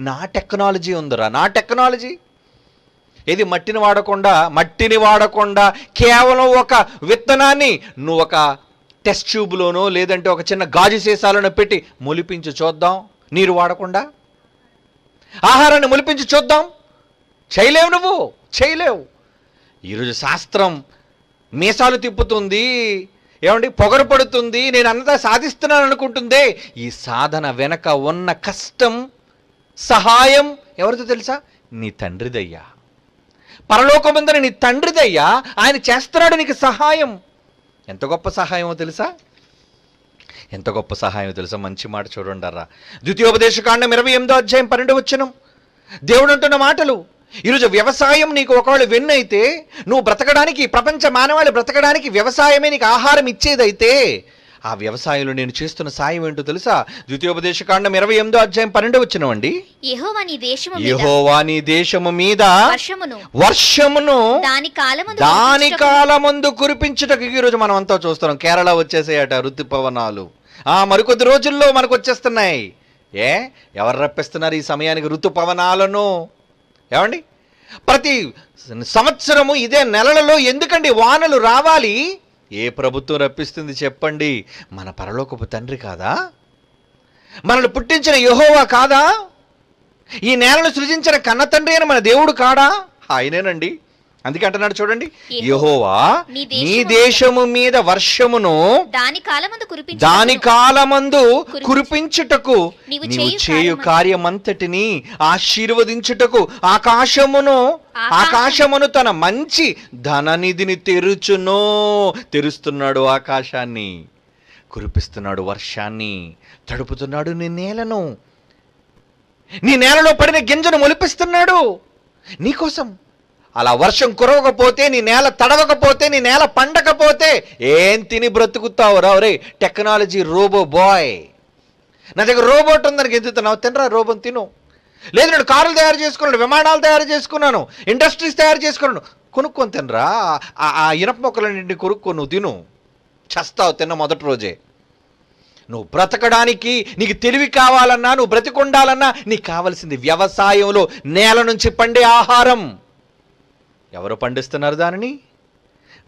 నా టెక్నాలజీ ఉందిరా, నా టెక్నాలజీ. ఏది మట్టిని వాడకుండా కేవలం ఒక విత్తనాన్ని నువ్వు ఒక టెస్ట్ ట్యూబ్లోనో లేదంటే ఒక చిన్న గాజు సీసాలోనో పెట్టి మొలిపించి చూద్దాం. నీరు వాడకుండా ఆహారాన్ని మొలిపించి చూద్దాం. చేయలేవు, నువ్వు చేయలేవు. ఈరోజు శాస్త్రం మీసాలు తిప్పుతుంది, పొగరు పడుతుంది, నేను అంతా సాధిస్తున్నాను అనుకుంటుందే. ఈ సాధన వెనక ఉన్న కష్టం, సహాయం ఎవరితో తెలుసా? నీ తండ్రిదయ్యా. పరలోకమందున నీ తండ్రిదయ్యా. ఆయన చేస్తున్నాడు నీకు సహాయం. ఎంత గొప్ప సహాయమో తెలుసా? ఎంత గొప్ప సహాయమో తెలుసా? మంచి మాట చూడండి అర్రా. ద్వితీయోపదేశకాండం 28వ అధ్యాయం 12వ వచనం దేవుడు అంటున్న మాటలు. ఈరోజు వ్యవసాయం నీకు ఒకవేళ వెన్నైతే, నువ్వు బ్రతకడానికి, ప్రపంచ మానవాళి బ్రతకడానికి వ్యవసాయమే నీకు ఆహారం ఇచ్చేదైతే, ఆ వ్యవసాయంలో నేను చేస్తున్న సాయం ఏంటో తెలుసా? ద్వితీయోపదేశకాండం 28వ అధ్యాయం 12వ వచనం అండి. యెహోవా నీ దేశము మీద వర్షమును దాని కాలమందు కురిపించుటకు. ఈరోజు మనం అంతా చూస్తున్నాం, కేరళ వచ్చేసాయట ఋతుపవనాలు. మరికొద్ది రోజుల్లో మనకు వచ్చేస్తున్నాయి. ఎవరు రప్పిస్తున్నారు ఈ సమయానికి ఋతుపవనాలను? ప్రతి సంవత్సరము ఇదే నెలలలో ఎందుకండి వానలు రావాలి? ఏ ప్రభుత్వం రప్పిస్తుంది చెప్పండి? మన పరలోకపు తండ్రి కాదా? మనల్ని పుట్టించిన యెహోవా కాదా? ఈ నేలను సృజించిన కన్న తండ్రి అయిన మన దేవుడు కాడా? ఆయనేనండి. అందుకే అంటున్నాడు చూడండి, యెహోవా నీ దేశము మీద వర్షమును దాని కాలమందు కురిపించుటకు నీవు చేయు కార్యమంతటిని ఆశీర్వదించుటకు ఆకాశమును తన మంచి ధననిధిని తెరుస్తున్నాడు. ఆకాశాన్ని కురిపిస్తున్నాడు, వర్షాన్ని తడుపుతున్నాడు, నీ నేలలో పడిన గింజను మొలిపిస్తున్నాడు నీకోసం. అలా వర్షం కురవకపోతే, నీ నేల తడవకపోతే, నీ నేల పండకపోతే ఏం తిని బ్రతుకుతావు రా? రే టెక్నాలజీ రోబో బాయ్, నా దగ్గర రోబోట్ ఉందని ఎదుగుతున్నావు, తినరా రోబోని తిను. లేదు నేను కారులు తయారు చేసుకున్నాను, విమానాలు తయారు చేసుకున్నాను, ఇండస్ట్రీస్ తయారు చేసుకున్నాను, కొనుక్కొని తినరా. ఆ ఇనప మొక్కలన్నింటినీ కొనుక్కొని నువ్వు తిను, చస్తావు తిన్న మొదటి రోజే. నువ్వు బ్రతకడానికి నీకు తెలివి కావాలన్నా, నువ్వు బ్రతికుండాలన్నా నీకు కావాల్సింది వ్యవసాయంలో నేల నుంచి పండే ఆహారం. ఎవరు పండిస్తున్నారు దానిని?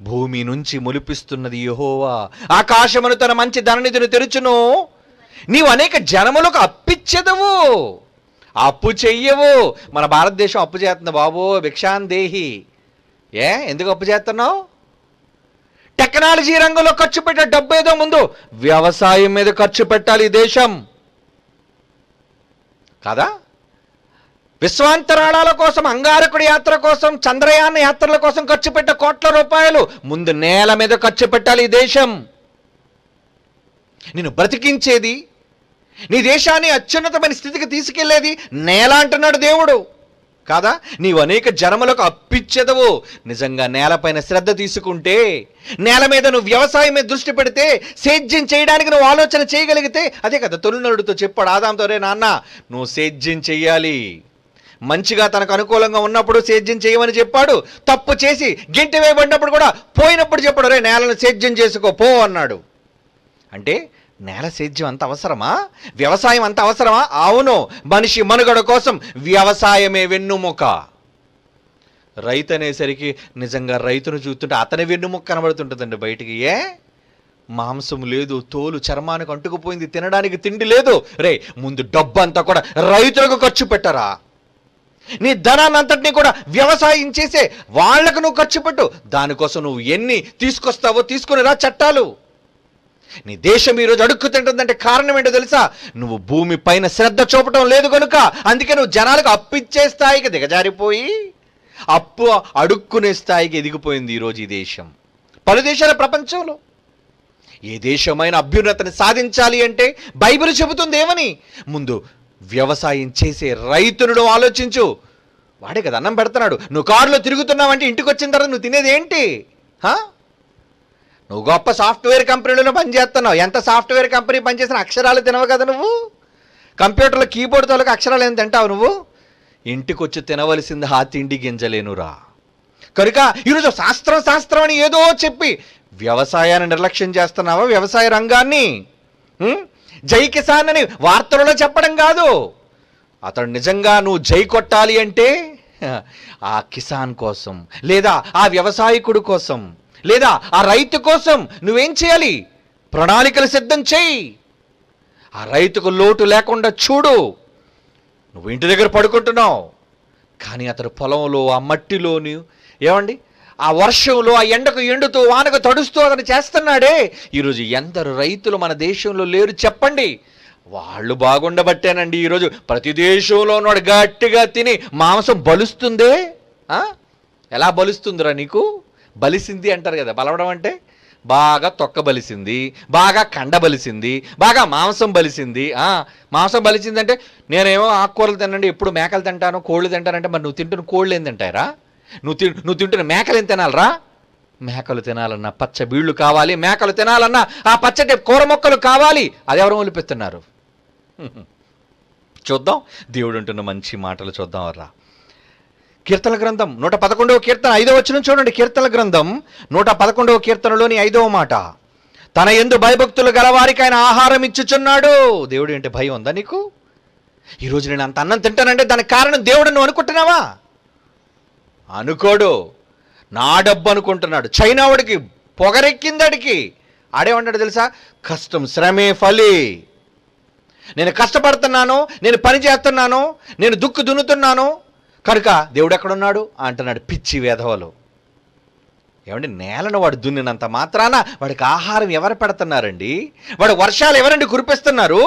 భూమి నుంచి మొలిపిస్తున్నది యెహోవా. ఆకాశమును తన మంచి ధననిధిని తెరుచును. నీవు అనేక జనములకు అప్పిచ్చెదవు, అప్పు చెయ్యవు. మన భారతదేశం అప్పు చేస్తుంది బాబో, భిక్షాందేహి. ఎందుకు అప్పు చేస్తున్నావు? టెక్నాలజీ రంగంలో ఖర్చు పెట్టే డబ్బు ఏదో ముందు వ్యవసాయం మీద ఖర్చు పెట్టాలి ఈ దేశం కాదా? విశ్వాంతరాళాల కోసం, అంగారకుడి యాత్ర కోసం, చంద్రయాన యాత్రల కోసం ఖర్చు పెట్టే కోట్ల రూపాయలు ముందు నేల మీద ఖర్చు పెట్టాలి ఈ దేశం. నిన్ను బ్రతికించేది, నీ దేశాన్ని అత్యున్నతమైన స్థితికి తీసుకెళ్లేది నేల అంటున్నాడు దేవుడు కాదా? నీవు అనేక జనములకు అప్పిచ్చెదవు. నిజంగా నేలపైన శ్రద్ధ తీసుకుంటే, నేల మీద నువ్వు వ్యవసాయం మీద దృష్టి పెడితే, సేద్యం చేయడానికి నువ్వు ఆలోచన చేయగలిగితే, అదే కదా తొలినరుడితో చెప్పాడు ఆదాంతో, రే నాన్న నువ్వు సేద్యం చెయ్యాలి. మంచిగా తనకు అనుకూలంగా ఉన్నప్పుడు సేద్యం చేయమని చెప్పాడు. తప్పు చేసి గింటి వేయబడినప్పుడు కూడా పోయినప్పుడు చెప్పాడు, రే నేలను సేద్యం చేసుకో పో అన్నాడు. అంటే నేల సేద్యం అంత అవసరమా? వ్యవసాయం అంత అవసరమా? అవును, మనిషి మనుగడ కోసం వ్యవసాయమే వెన్నుముక. రైతు అనేసరికి నిజంగా రైతును చూస్తుంటే అతని వెన్నుముక కనబడుతుంటుందండి బయటికి. మాంసం లేదు, తోలు చర్మానికి అంటుకుపోయింది, తినడానికి తిండి లేదు. రే ముందు డబ్బు అంతా కూడా రైతులకు ఖర్చు పెట్టరా. నీ ధనాన్ని అంతటినీ కూడా వ్యవసాయం చేసే వాళ్లకు నువ్వు ఖర్చు పెట్టు. దానికోసం నువ్వు ఎన్ని తీసుకొస్తావో తీసుకుని రా చట్టాలు. నీ దేశం ఈరోజు అడుక్కు తింటుందంటే కారణం ఏంటో తెలుసా? నువ్వు భూమి పైన శ్రద్ధ చూపటం లేదు కనుక. అందుకే నువ్వు జనాలకు అప్పిచ్చే స్థాయికి దిగజారిపోయి అప్పు అడుక్కునే స్థాయికి ఎదిగిపోయింది ఈరోజు ఈ దేశం. పలు దేశాల ప్రపంచంలో ఏ దేశమైన అభ్యున్నతిని సాధించాలి అంటే బైబిల్ చెబుతుంది ఏమని? ముందు వ్యవసాయం చేసే రైతును ఆలోచించు. వాడే కదా అన్నం పెడుతున్నాడు. నువ్వు కారులో తిరుగుతున్నావంటే ఇంటికి వచ్చిన తర్వాత నువ్వు తినేది ఏంటి? నువ్వు గొప్ప సాఫ్ట్వేర్ కంపెనీలో పనిచేస్తున్నావు. ఎంత సాఫ్ట్వేర్ కంపెనీ పనిచేసిన అక్షరాలు తినవు కదా నువ్వు. కంప్యూటర్లో కీబోర్డ్ తోలకు అక్షరాలు ఏం తింటావు నువ్వు? ఇంటికి వచ్చి తినవలసింది ఆ తిండి గింజలేనురా. కనుక ఈరోజు శాస్త్రం అని ఏదో చెప్పి వ్యవసాయాన్ని నిర్లక్ష్యం చేస్తున్నావా? వ్యవసాయ రంగాన్ని జై కిసాన్ అని వార్తలలో చెప్పడం కాదు. అతడు నిజంగా నువ్వు జై కొట్టాలి అంటే ఆ కిసాన్ కోసం, లేదా ఆ వ్యవసాయకుడు కోసం, లేదా ఆ రైతు కోసం నువ్వేం చేయాలి? ప్రణాళికలు సిద్ధం చేయి. ఆ రైతుకు లోటు లేకుండా చూడు. నువ్వు ఇంటి దగ్గర పడుకుంటున్నావు, కానీ అతడు పొలంలో ఆ మట్టిలోని ఏమండి ఆ వర్షంలో ఆ ఎండకు ఎండుతూ వానకు తడుస్తూ అతను చేస్తున్నాడే. ఈరోజు ఎందరు రైతులు మన దేశంలో లేరు చెప్పండి? వాళ్ళు బాగుండబట్టేనండి ఈరోజు ప్రతి దేశంలో ఉన్నాడు గట్టిగా తిని మాంసం బలుస్తుందే. ఎలా బలుస్తుందిరా నీకు? బలిసింది అంటారు కదా. బలవడం అంటే బాగా తొక్క బలిసింది, బాగా కండ బలిసింది, బాగా మాంసం బలిసింది. మాంసం బలిసింది అంటే నేనేమో ఆకుకూరలు తినండి, ఎప్పుడు మేకలు తింటాను, కోళ్ళు తింటానంటే మరి నువ్వు తింటున్న కోళ్ళు ఏం తింటాయిరా? నువ్వు తింటున్న మేకలు ఏం తినాలరా? మేకలు తినాలన్నా పచ్చ బీళ్లు కావాలి, మేకలు తినాలన్నా ఆ పచ్చటి కూర మొక్కలు కావాలి. అది ఎవరు ఒలిపిస్తున్నారు? చూద్దాం దేవుడు అంటున్న మంచి మాటలు చూద్దాం. రా కీర్తన గ్రంథం 111వ కీర్తన 5వ వచనం చూడండి. కీర్తన గ్రంథం 111వ కీర్తనలోని 5వ మాట, తన యందు భయభక్తులు గలవారికి ఆయన ఆహారం ఇచ్చుచున్నాడు. దేవుడు అంటే భయం ఉందా నీకు? ఈరోజు నేను అంత అన్నం తింటానంటే దానికి కారణం దేవుడు నువ్వు అనుకుంటున్నావా? అనుకోడు. నా డబ్బు అనుకుంటున్నాడు. చైనా వాడికి పొగరెక్కిందడికి. ఆడేమంటాడు తెలుసా? కష్టం శ్రమే ఫలి. నేను కష్టపడుతున్నాను, నేను పని చేస్తున్నాను, నేను దుక్కు దున్నుతున్నాను, కనుక దేవుడు ఎక్కడున్నాడు అంటున్నాడు. పిచ్చి వేధవలు. ఏమండి, నేలను వాడు దున్నినంత మాత్రాన వాడికి ఆహారం ఎవరు పెడుతున్నారండి? వాడు వర్షాలు ఎవరండి కురిపిస్తున్నారు?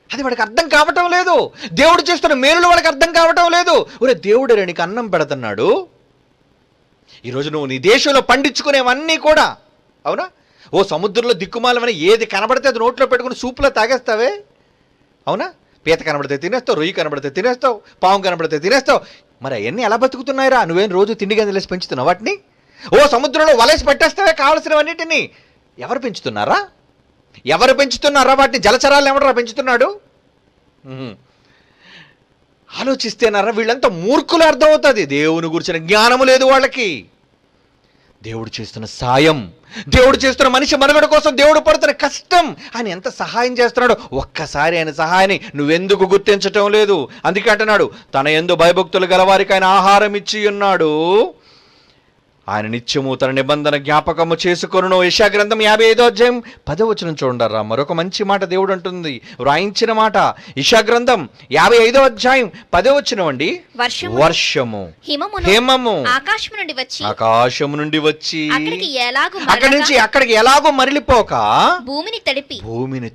అది వాడికి అర్థం కావటం లేదు. దేవుడు చేస్తున్న మేలులు వాడికి అర్థం కావటం లేదు. ఒరే, దేవుడు నీకు అన్నం పెడుతున్నాడు. ఈరోజు నువ్వు నీ దేశంలో పండించుకునేవన్నీ కూడా, అవునా, ఓ సముద్రంలో దిక్కుమాలమని ఏది కనబడితే అది నోట్లో పెట్టుకుని సూపులో తాగేస్తావే, అవునా? పీత కనబడితే తినేస్తావు, రొయ్యి కనబడితే తినేస్తావు, పాము కనబడితే తినేస్తావు. మరి అవన్నీ ఎలా బతుకుతున్నాయిరా? నువ్వేం రోజు తిండి గంజలేసి పెంచుతున్నావు వాటిని? ఓ సముద్రంలో వలేసి పెట్టేస్తావే కావలసినవన్నిటిని. ఎవరు పెంచుతున్నారా? ఎవరు పెంచుతున్నారా వాటిని? జలచరాలను ఎవడరా పెంచుతున్నాడు? ఆలోచిస్తేనారా వీళ్ళంతా మూర్ఖులు అర్థమవుతుంది. దేవుని గురించిన జ్ఞానము లేదు వాళ్ళకి. దేవుడు చేస్తున్న సాయం, దేవుడు చేస్తున్న మనిషి మనుగడ కోసం దేవుడు పడుతున్న కష్టం, ఆయన ఎంత సహాయం చేస్తున్నాడో ఒక్కసారి ఆయన సహాయాన్ని నువ్వెందుకు గుర్తించటం లేదు? అందుకే అంటున్నాడు, తన యందు భయభక్తులు గలవారికి ఆయన ఆహారం ఇచ్చి ఉన్నాడు, ఆయన నిత్యము తన నిబంధన జ్ఞాపకము చేసుకొనును. యెషయా గ్రంథం 55వ అధ్యాయం 10వ వచనం చూడండిరా. మరొక మంచి మాట దేవుడు అంటుంది, వ్రాయించిన మాట. యెషయా గ్రంథం 55వ అధ్యాయం 10వ వచనం అండి. వర్షము హిమము ఆకాశము నుండి వచ్చి అక్కడి నుంచి అక్కడికి ఎలాగో మరలిపోక భూమిని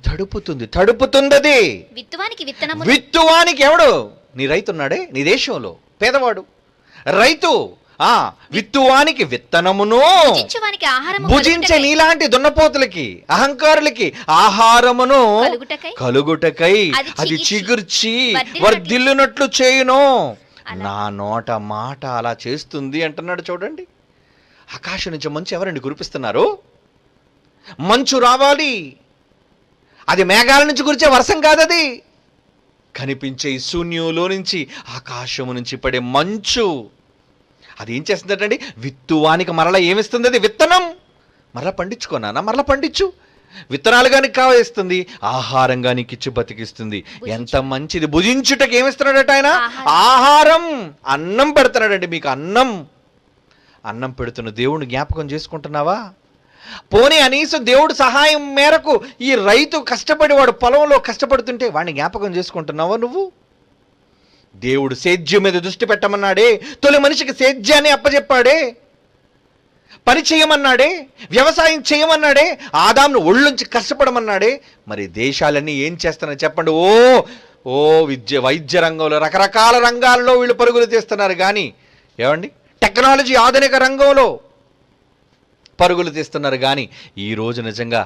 తడుపుతుంది. విత్తువానికి ఎవడు? నీ రైతున్నాడే, నీ దేశంలో పేదవాడు రైతు. విత్తువానికి విత్తనమును, భుజించే నీలాంటి దున్నపోతులకి, అహంకారులకి ఆహారమును కలుగుటకై అది చిగుర్చి వర్ధిల్లునట్లు చేయును. నా నోట మాట అలా చేస్తుంది అంటున్నాడు. చూడండి, ఆకాశం నుంచి మంచు ఎవరండి కురిపిస్తున్నారు? మంచు రావాలి, అది మేఘాల నుంచి కురిచే వర్షం కాదది. కనిపించే శూన్యంలో నుంచి, ఆకాశము నుంచి పడే మంచు అది ఏం చేస్తుందండి? విత్తువానికి మరలా ఏమిస్తుంది? అది విత్తనం. మరలా పండించుకోనా? మరలా పండించు. విత్తనాలుగా నీకు కావేస్తుంది, ఆహారంగా నీకు ఇచ్చి బతికిస్తుంది. ఎంత మంచిది. భుజించుటకి ఏమిస్తున్నాడట ఆయన? ఆహారం, అన్నం పెడుతున్నాడండి మీకు. అన్నం పెడుతున్న దేవుడిని జ్ఞాపకం చేసుకుంటున్నావా? పోనీ అనీసం దేవుడు సహాయం మేరకు ఈ రైతు కష్టపడి వాడు పొలంలో కష్టపడుతుంటే వాడిని జ్ఞాపకం చేసుకుంటున్నావా నువ్వు? దేవుడు సేద్యం మీద దృష్టి పెట్టమన్నాడే, తొలి మనిషికి సేద్యాన్ని అప్పచెప్పాడే, పని చేయమన్నాడే, వ్యవసాయం చేయమన్నాడే, ఆదామును ఒళ్ళుంచి కష్టపడమన్నాడే. మరి దేశాలన్నీ ఏం చేస్తున్నాయి చెప్పండి? ఓ వైద్య రంగంలో, రకరకాల రంగాల్లో వీళ్ళు పరుగులు తీస్తున్నారు. కానీ ఏమండి, టెక్నాలజీ ఆధునిక రంగంలో పరుగులు తీస్తున్నారు. కానీ ఈరోజు నిజంగా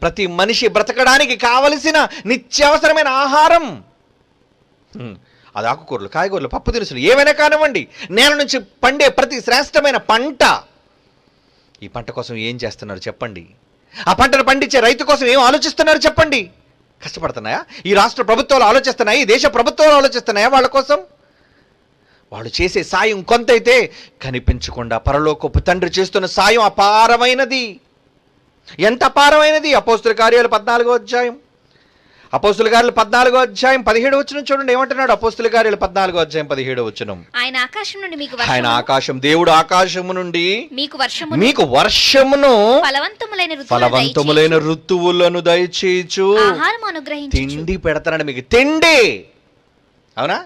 ప్రతి మనిషి బ్రతకడానికి కావలసిన నిత్యావసరమైన ఆహారం, అది ఆకుకూరలు, కాయగూరలు, పప్పు దినుసులు ఏవైనా కానివ్వండి, నేల నుంచి పండే ప్రతి శ్రేష్టమైన పంట, ఈ పంట కోసం ఏం చేస్తున్నారు చెప్పండి? ఆ పంటను పండించే రైతు కోసం ఏం ఆలోచిస్తున్నారు చెప్పండి? కష్టపడుతున్నాయా? ఈ రాష్ట్ర ప్రభుత్వాలు ఆలోచిస్తున్నాయా? ఈ దేశ ప్రభుత్వాలు ఆలోచిస్తున్నాయా వాళ్ళ కోసం? వాళ్ళు చేసే సాయం కొంతైతే కనిపించకుండా పరలోకపు తండ్రి చేస్తున్న సాయం అపారమైనది. ఎంత అపారమైనది! అపోస్తుల కార్యాలు 14వ అధ్యాయం, అపోస్తుల కార్యాలు 14వ అధ్యాయం 17వ వచనం చూడండి ఏమంటున్నాడు. అపోస్తుల కార్యాలు 14వ అధ్యాయం 17వ వచనం. ఆయన ఆకాశం, దేవుడు ఆకాశము నుండి మీకు వర్షమును ఫలవంతములైన ఋతువులను దయచేయచ్చు, తిండి పెడతానండి మీకు. తిండి, అవునా?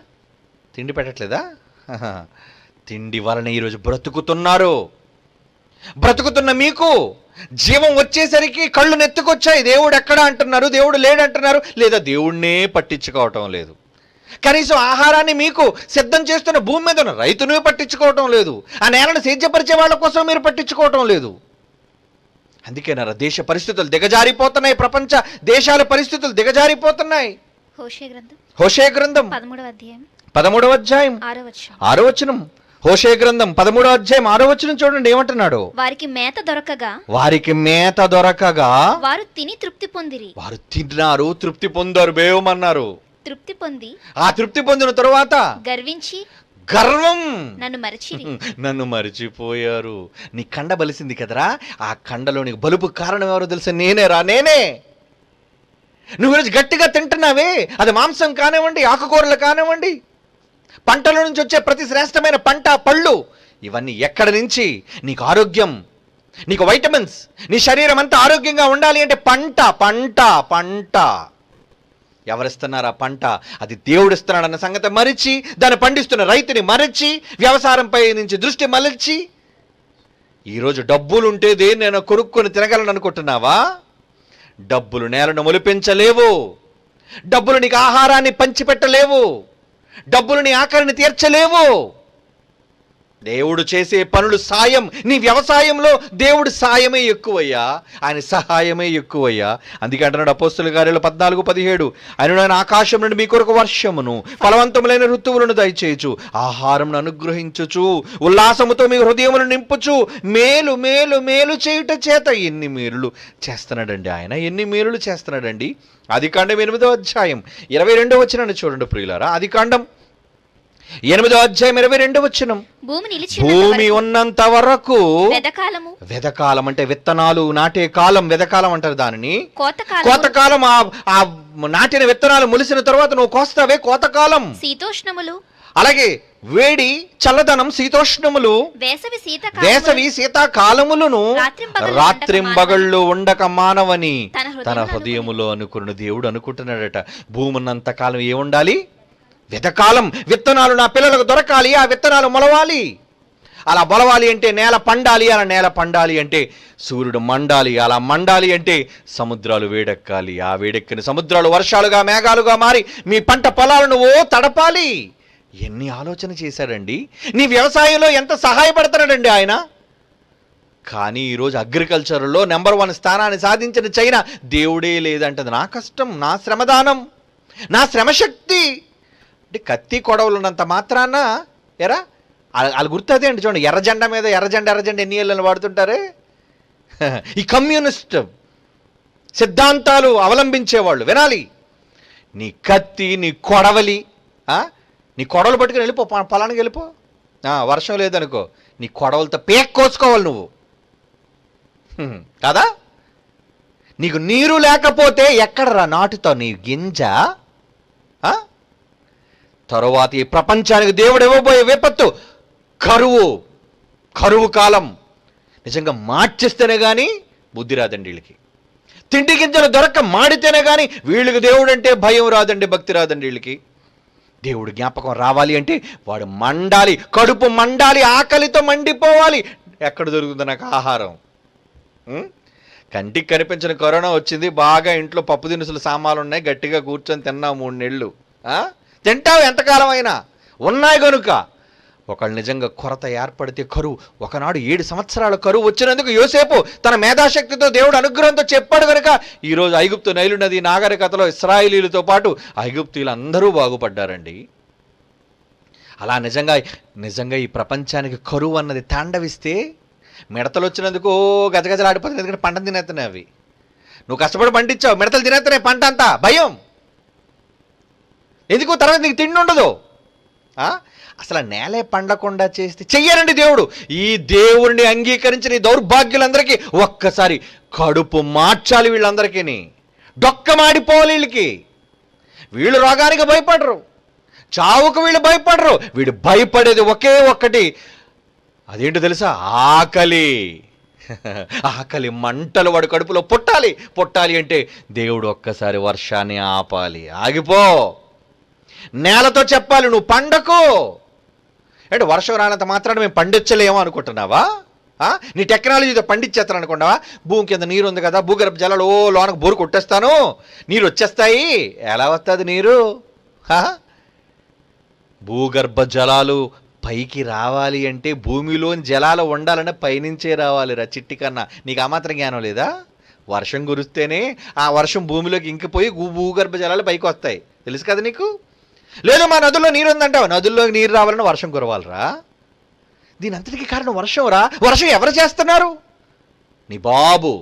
తిండి పెట్టట్లేదా? తిండి వలన ఈరోజు బ్రతుకుతున్నారు. బ్రతుకుతున్న మీకు జీవం వచ్చేసరికి కళ్ళు నెత్తుకొచ్చాయి. దేవుడు ఎక్కడ అంటున్నారు, దేవుడు లేడంటున్నారు, లేదా దేవుణ్ణే పట్టించుకోవటం లేదు. కనీసం ఆహారాన్ని మీకు సిద్ధం చేస్తున్న భూమి మీద ఉన్న రైతును పట్టించుకోవటం లేదు. ఆ నేలను సేద్యపరిచే వాళ్ళ కోసం మీరు పట్టించుకోవటం లేదు. అందుకేనారా దేశ పరిస్థితులు దిగజారిపోతున్నాయి, ప్రపంచ దేశాల పరిస్థితులు దిగజారిపోతున్నాయి. హోషేయ గ్రంథం 13వ అధ్యాయం 6వ వచనం. హోషేయ గ్రంథం 13వ అధ్యాయం 6వ వచనం చూడండి ఏమంటున్నాడు. వారికి మేత దొరకగా వారు తిని తృప్తి పొందిరి. వారు తిన్నారు, తృప్తి పొందారు, బేవమన్నారు. ఆ తృప్తి పొందిన తరువాత గర్వం, నన్ను మరిచిపోయారు. నీ కండ బలిసింది కదరా, ఆ కండలో నీకు బలుపు కారణం ఎవరో తెలుసా? నేనే. నువ్వు ఈరోజు గట్టిగా తింటున్నావే, అది మాంసం కానివ్వండి, ఆకుకూరలు కానివ్వండి, పంటల నుంచి వచ్చే ప్రతి శ్రేష్టమైన పంట, పళ్ళు ఇవన్నీ ఎక్కడి నుంచి? నీకు ఆరోగ్యం, నీకు వైటమిన్స్, నీ శరీరం అంతా ఆరోగ్యంగా ఉండాలి అంటే పంట పంట పంట. ఎవరిస్తున్నారు ఆ పంట? అది దేవుడు ఇస్తున్నాడన్న సంగతి మరిచి, దాన్ని పండిస్తున్న రైతుని మరిచి, వ్యవసాయంపై నుంచి దృష్టి మరల్చి, ఈరోజు డబ్బులుంటే నేను కొనుక్కొని తినగలను అనుకుంటున్నావా? డబ్బులు నేలను మొలిపించలేవు, డబ్బులు నీకు ఆహారాన్ని పంచిపెట్టలేవు, డబ్బులు నీ ఆకలిని తీర్చలేవు. దేవుడు చేసే పనులు సాయం. నీ వ్యవసాయంలో దేవుడు సాయమే ఎక్కువయ్యా, ఆయన సహాయమే ఎక్కువయ్యా. అందుకే అంటున్నాడు అపోస్తలుల కార్యాలు 14:17, ఆయన ఆకాశం నుండి మీ కొరకు వర్షమును ఫలవంతములైన ఋతువులను దయచేయచ్చు, ఆహారమును అనుగ్రహించుచు, ఉల్లాసముతో మీ హృదయమును నింపుచు, మేలు మేలు మేలు చేయుట చేత. ఎన్ని మేలులు చేస్తున్నాడండి ఆయన, ఎన్ని మేలులు చేస్తున్నాడండి. ఆదికాండం 8వ అధ్యాయం 22వ వచనాన్ని చూడండి ప్రియులారా. ఆదికాండం 8వ అధ్యాయం 22వ వచనం. భూమి ఉన్నంత వరకు వెదకాలం అంటే విత్తనాలు నాటే కాలం, వెదకాలం అంటారు దానిని. కోతకాలం ఆ నాటిన విత్తనాలు ములిసిన తర్వాత నువ్వు కోస్తావే కోతకాలం. శీతోష్ణములు, అలాగే వేడి చల్లదనం శీతోష్ణములు, వేసవి శీతాకాలములను రాత్రింబగళ్ళు ఉండక మానవని తన హృదయములో అనుకున్న దేవుడు అనుకుంటున్నాడట. భూమి ఉన్నంత కాలం ఏముండాలి? వెదకాలం. విత్తనాలు నా పిల్లలకు దొరకాలి, ఆ విత్తనాలు మొలవాలి. అలా మొలవాలి అంటే నేల పండాలి, అలా నేల పండాలి అంటే సూర్యుడు మండాలి, అలా మండాలి అంటే సముద్రాలు వేడెక్కాలి, ఆ వేడెక్కిన సముద్రాలు వర్షాలుగా మేఘాలుగా మారి మీ పంట పొలాలను తడపాలి. ఎన్ని ఆలోచన చేశాడండి. నీ వ్యవసాయంలో ఎంత సహాయపడతాడండి ఆయన. కానీ ఈరోజు అగ్రికల్చర్లో నెంబర్ 1 స్థానాన్ని సాధించిన చైనా దేవుడే లేదంటది. నా కష్టం, నా శ్రమదానం, నా శ్రమశక్తి. అంటే కత్తి కొడవలు ఉన్నంత మాత్రాన ఎరా వాళ్ళు గుర్తుంది అండి. చూడండి, ఎర్రజెండా మీద ఎర్రజెండా ఎన్ని ఏళ్ళని వాడుతుంటారే ఈ కమ్యూనిస్ట్ సిద్ధాంతాలు అవలంబించేవాళ్ళు. వినాలి, నీ కత్తి, నీ కొడవలి, నీ కొడవలు పట్టుకుని వెళ్ళిపో, పొలానికి వెళ్ళిపో. వర్షం లేదనుకో, నీ కొడవలతో కోసుకోవాలి నువ్వు కదా. నీకు నీరు లేకపోతే ఎక్కడరా నాటుతావు నీ గింజ? తరువాత ఈ ప్రపంచానికి దేవుడు ఇవ్వబోయే విపత్తు కరువు కాలం. నిజంగా మార్చేస్తేనే కానీ బుద్ధి రాదండి వీళ్ళకి. తిండి గింజలు దొరక్క మాడితేనే కానీ వీళ్ళకి దేవుడు అంటే భయం రాదండి, భక్తి రాదండి వీళ్ళకి. దేవుడు జ్ఞాపకం రావాలి అంటే వాడు మండాలి, కడుపు మండాలి, ఆకలితో మండిపోవాలి. ఎక్కడ దొరుకుతుంది నాకు ఆహారం? కంటికి కనిపించిన కరోనా వచ్చింది, బాగా ఇంట్లో పప్పు దినుసులు సామాన్లు ఉన్నాయి, గట్టిగా కూర్చొని తిన్నావు 3 నెలలు. తింటావు ఎంతకాలం అయినా, ఉన్నాయి కనుక. ఒకళ్ళు నిజంగా కొరత ఏర్పడితే కరువు, ఒకనాడు 7 సంవత్సరాల కరువు వచ్చినందుకు యోసేపు తన మేధాశక్తితో దేవుడు అనుగ్రహంతో చెప్పాడు కనుక ఈరోజు ఐగుప్తు నైలు నది నాగరికతలో ఇశ్రాయేలీలతో పాటు ఐగుప్తీయులు అందరూ బాగుపడ్డారండి. అలా నిజంగా ఈ ప్రపంచానికి కరువు అన్నది తాండవిస్తే మిడతలు వచ్చినందుకు గజగజలాడిపోతుంది. ఎందుకంటే పంటను తినేస్తున్నాయి అవి. నువ్వు కష్టపడి పండించావు, మిడతలు తినేస్తున్నాయి పంట అంతా. భయం ఎందుకు? తర్వాత నీకు తిండి ఉండదు. అసలు నేలే పండకుండా చేస్తే చెయ్యరండి దేవుడు. ఈ దేవుడిని అంగీకరించిన ఈ దౌర్భాగ్యులందరికీ ఒక్కసారి కడుపు మార్చాలి. వీళ్ళందరికీ డొక్కమాడిపోవాలి. వీళ్ళు రోగానికి భయపడరు, చావుకు వీళ్ళు భయపడరు. వీడు భయపడేది ఒకే ఒక్కటి, అదేంటో తెలుసా? ఆకలి మంటలు వాడు కడుపులో పుట్టాలి అంటే దేవుడు ఒక్కసారి వర్షాన్ని ఆపాలి. ఆగిపో, నేలతో చెప్పాలి నువ్వు పండకు. అంటే వర్షం రానంత మాత్రాన్ని మేము పండించలేమో అనుకుంటున్నావా? నీ టెక్నాలజీతో పండించేస్తాను అనుకున్నావా? భూమి కింద నీరు ఉంది కదా, భూగర్భ జలాలు లోనకు బోరు కొట్టేస్తాను, నీరు వచ్చేస్తాయి. ఎలా వస్తుంది నీరు? భూగర్భ జలాలు పైకి రావాలి అంటే భూమిలోని జలాలు ఉండాలంటే పైనుంచే రావాలిరా చిట్టి కన్నా. నీకు ఆ మాత్రం జ్ఞానం లేదా? వర్షం కురిస్తేనే ఆ వర్షం భూమిలోకి ఇంకిపోయి భూగర్భ జలాలు పైకి వస్తాయి. తెలుసు కదా నీకు? లేదు మా నదుల్లో నీరు ఉందంటావు, నదుల్లోకి నీరు రావాలన్నా వర్షం కురవాలరా. దీని అంతటికీ కారణం వర్షం రా. వర్షం ఎవరు చేస్తున్నారు? నీ బాబు,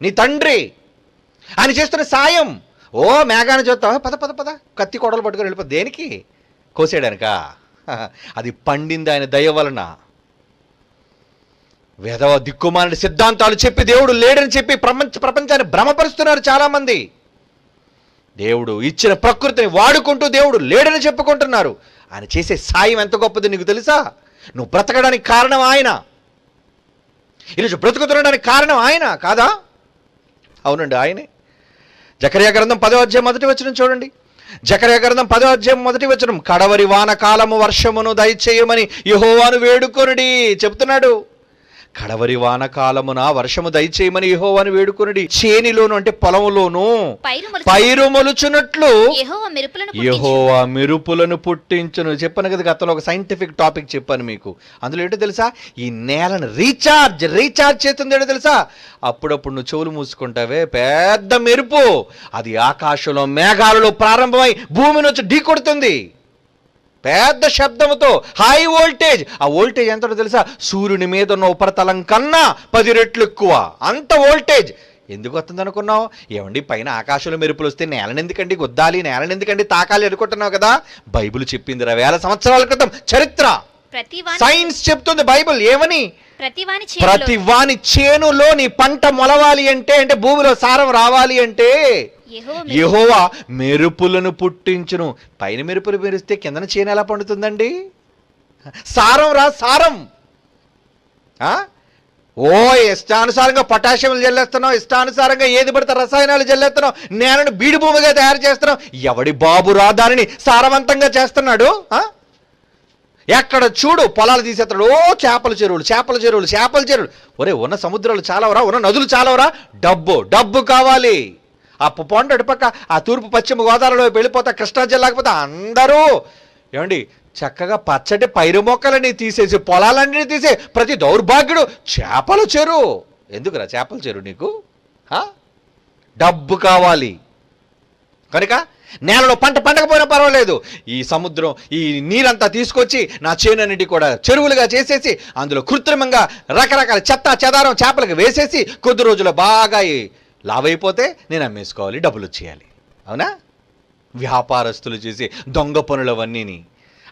నీ తండ్రి. ఆయన చేస్తున్న సాయం. మేఘాన్ని చూస్తావా? పద కత్తి కొడలు పట్టుకొని వెళ్ళిపో. దేనికి? కోసేయడానికా? అది పండింది ఆయన దయ వలన. వేదవ దిక్కుమాలని సిద్ధాంతాలు చెప్పి దేవుడు లేడని చెప్పి ప్రపంచాన్ని భ్రమపరుస్తున్నారు చాలామంది. దేవుడు ఇచ్చిన ప్రకృతిని వాడుకుంటూ దేవుడు లేడని చెప్పుకుంటున్నారు. ఆయన చేసే సాయం ఎంత గొప్పది నీకు తెలుసా? నువ్వు బ్రతకడానికి కారణం ఆయన. ఈరోజు బ్రతుకుతుండడానికి కారణం ఆయన కాదా? అవునండి, ఆయనే. జకర్యా గ్రంథం 10వ అధ్యాయం 1వ వచనం చూడండి. జకర్యా గ్రంథం 10వ అధ్యాయం 1వ వచనం, కడవరి వానకాలము వర్షమును దయచేయమని యెహోవాను వేడుకొనుడి చెప్తున్నాడు. కడవరి వానకాలమున వర్షము దయచేయమని యెహోవాను వేడుకొనుడి. చేనిలోను అంటే పొలంలోను పైరు మొలుచున్నట్లు యెహోవా మెరుపులను పుట్టించును. చెప్పాను కదా, గతంలో ఒక సైంటిఫిక్ టాపిక్ చెప్పాను మీకు. అందులో ఏంటో తెలుసా? ఈ నేలను రీఛార్జ్ చేస్తుంది ఏంటో తెలుసా? అప్పుడప్పుడు నువ్వు చెవులు మూసుకుంటావే, పెద్ద మెరుపు అది ఆకాశంలో మేఘాలలో ప్రారంభమై భూమిని వచ్చి ఢీ కొడుతుంది పెద్ద శబ్దముతో, హై వోల్టేజ్. ఆ వోల్టేజ్ ఎంతో తెలుసా? సూర్యుని మీద ఉన్న ఉపరితలం కన్నా 10 రెట్లు ఎక్కువ. అంత వోల్టేజ్ ఎందుకు వస్తుంది అనుకున్నావు? ఏమండి, పైన ఆకాశంలో మెరుపులు వస్తే నేలని ఎందుకండి గుద్దాలి, నేలని ఎందుకండి తాకాలి అనుకుంటున్నావు కదా? బైబిల్ చెప్పింది 2000 సంవత్సరాల క్రితం చరిత్ర. సైన్స్ చెప్తుంది బైబిల్ ఏమని? ప్రతి వాని చేనులో నీ పంట మొలవాలి అంటే భూమిలో సారం రావాలి అంటే యెహోవా మెరుపులను పుట్టించును. పైన మెరుపులు మెరిస్తే కిందన చేను ఎలా పండుతుందండి? సారం సారం. ఇష్టానుసారంగా పొటాషియం జల్లేస్తున్నావు, ఇష్టానుసారంగా ఏది పడితే రసాయనాలు జల్లేస్తున్నావు, నేలను బీడు భూమిగా తయారు చేస్తున్నావు. ఎవడి బాబురా దానిని సారవంతంగా చేస్తున్నాడు? ఎక్కడ చూడు పొలాలు తీసేస్తాడు. చేపల చెరువులు. ఒరే, ఉన్న సముద్రాలు చాలవరా, ఉన్న నదులు చాలవరా? డబ్బు కావాలి. ఆ పొండ అటుపక్క ఆ తూర్పు పశ్చిమ గోదావరిలో వెళ్ళిపోతా, కృష్ణా జిల్లాకపోతే అందరూ ఏమండి చక్కగా పచ్చటి పైరు మొక్కలని తీసేసి పొలాలన్నీ తీసే ప్రతి దౌర్భాగ్యుడు చేపల చెరువు. ఎందుకురా చేపల చెరువు నీకు? డబ్బు కావాలి కనుక నేలలో పంట పండకపోయినా పర్వాలేదు, ఈ సముద్రం ఈ నీరంతా తీసుకొచ్చి నా చేనన్నిటి కూడా చెరువులుగా చేసేసి అందులో కృత్రిమంగా రకరకాల చెత్త చెదారం చేపలకు వేసేసి కొద్ది రోజులు బాగా లావైపోతే నేను అమ్మేసుకోవాలి, డబ్బులు వచ్చేయాలి. అవునా? వ్యాపారస్తులు చేసే దొంగ పనులవన్నీని.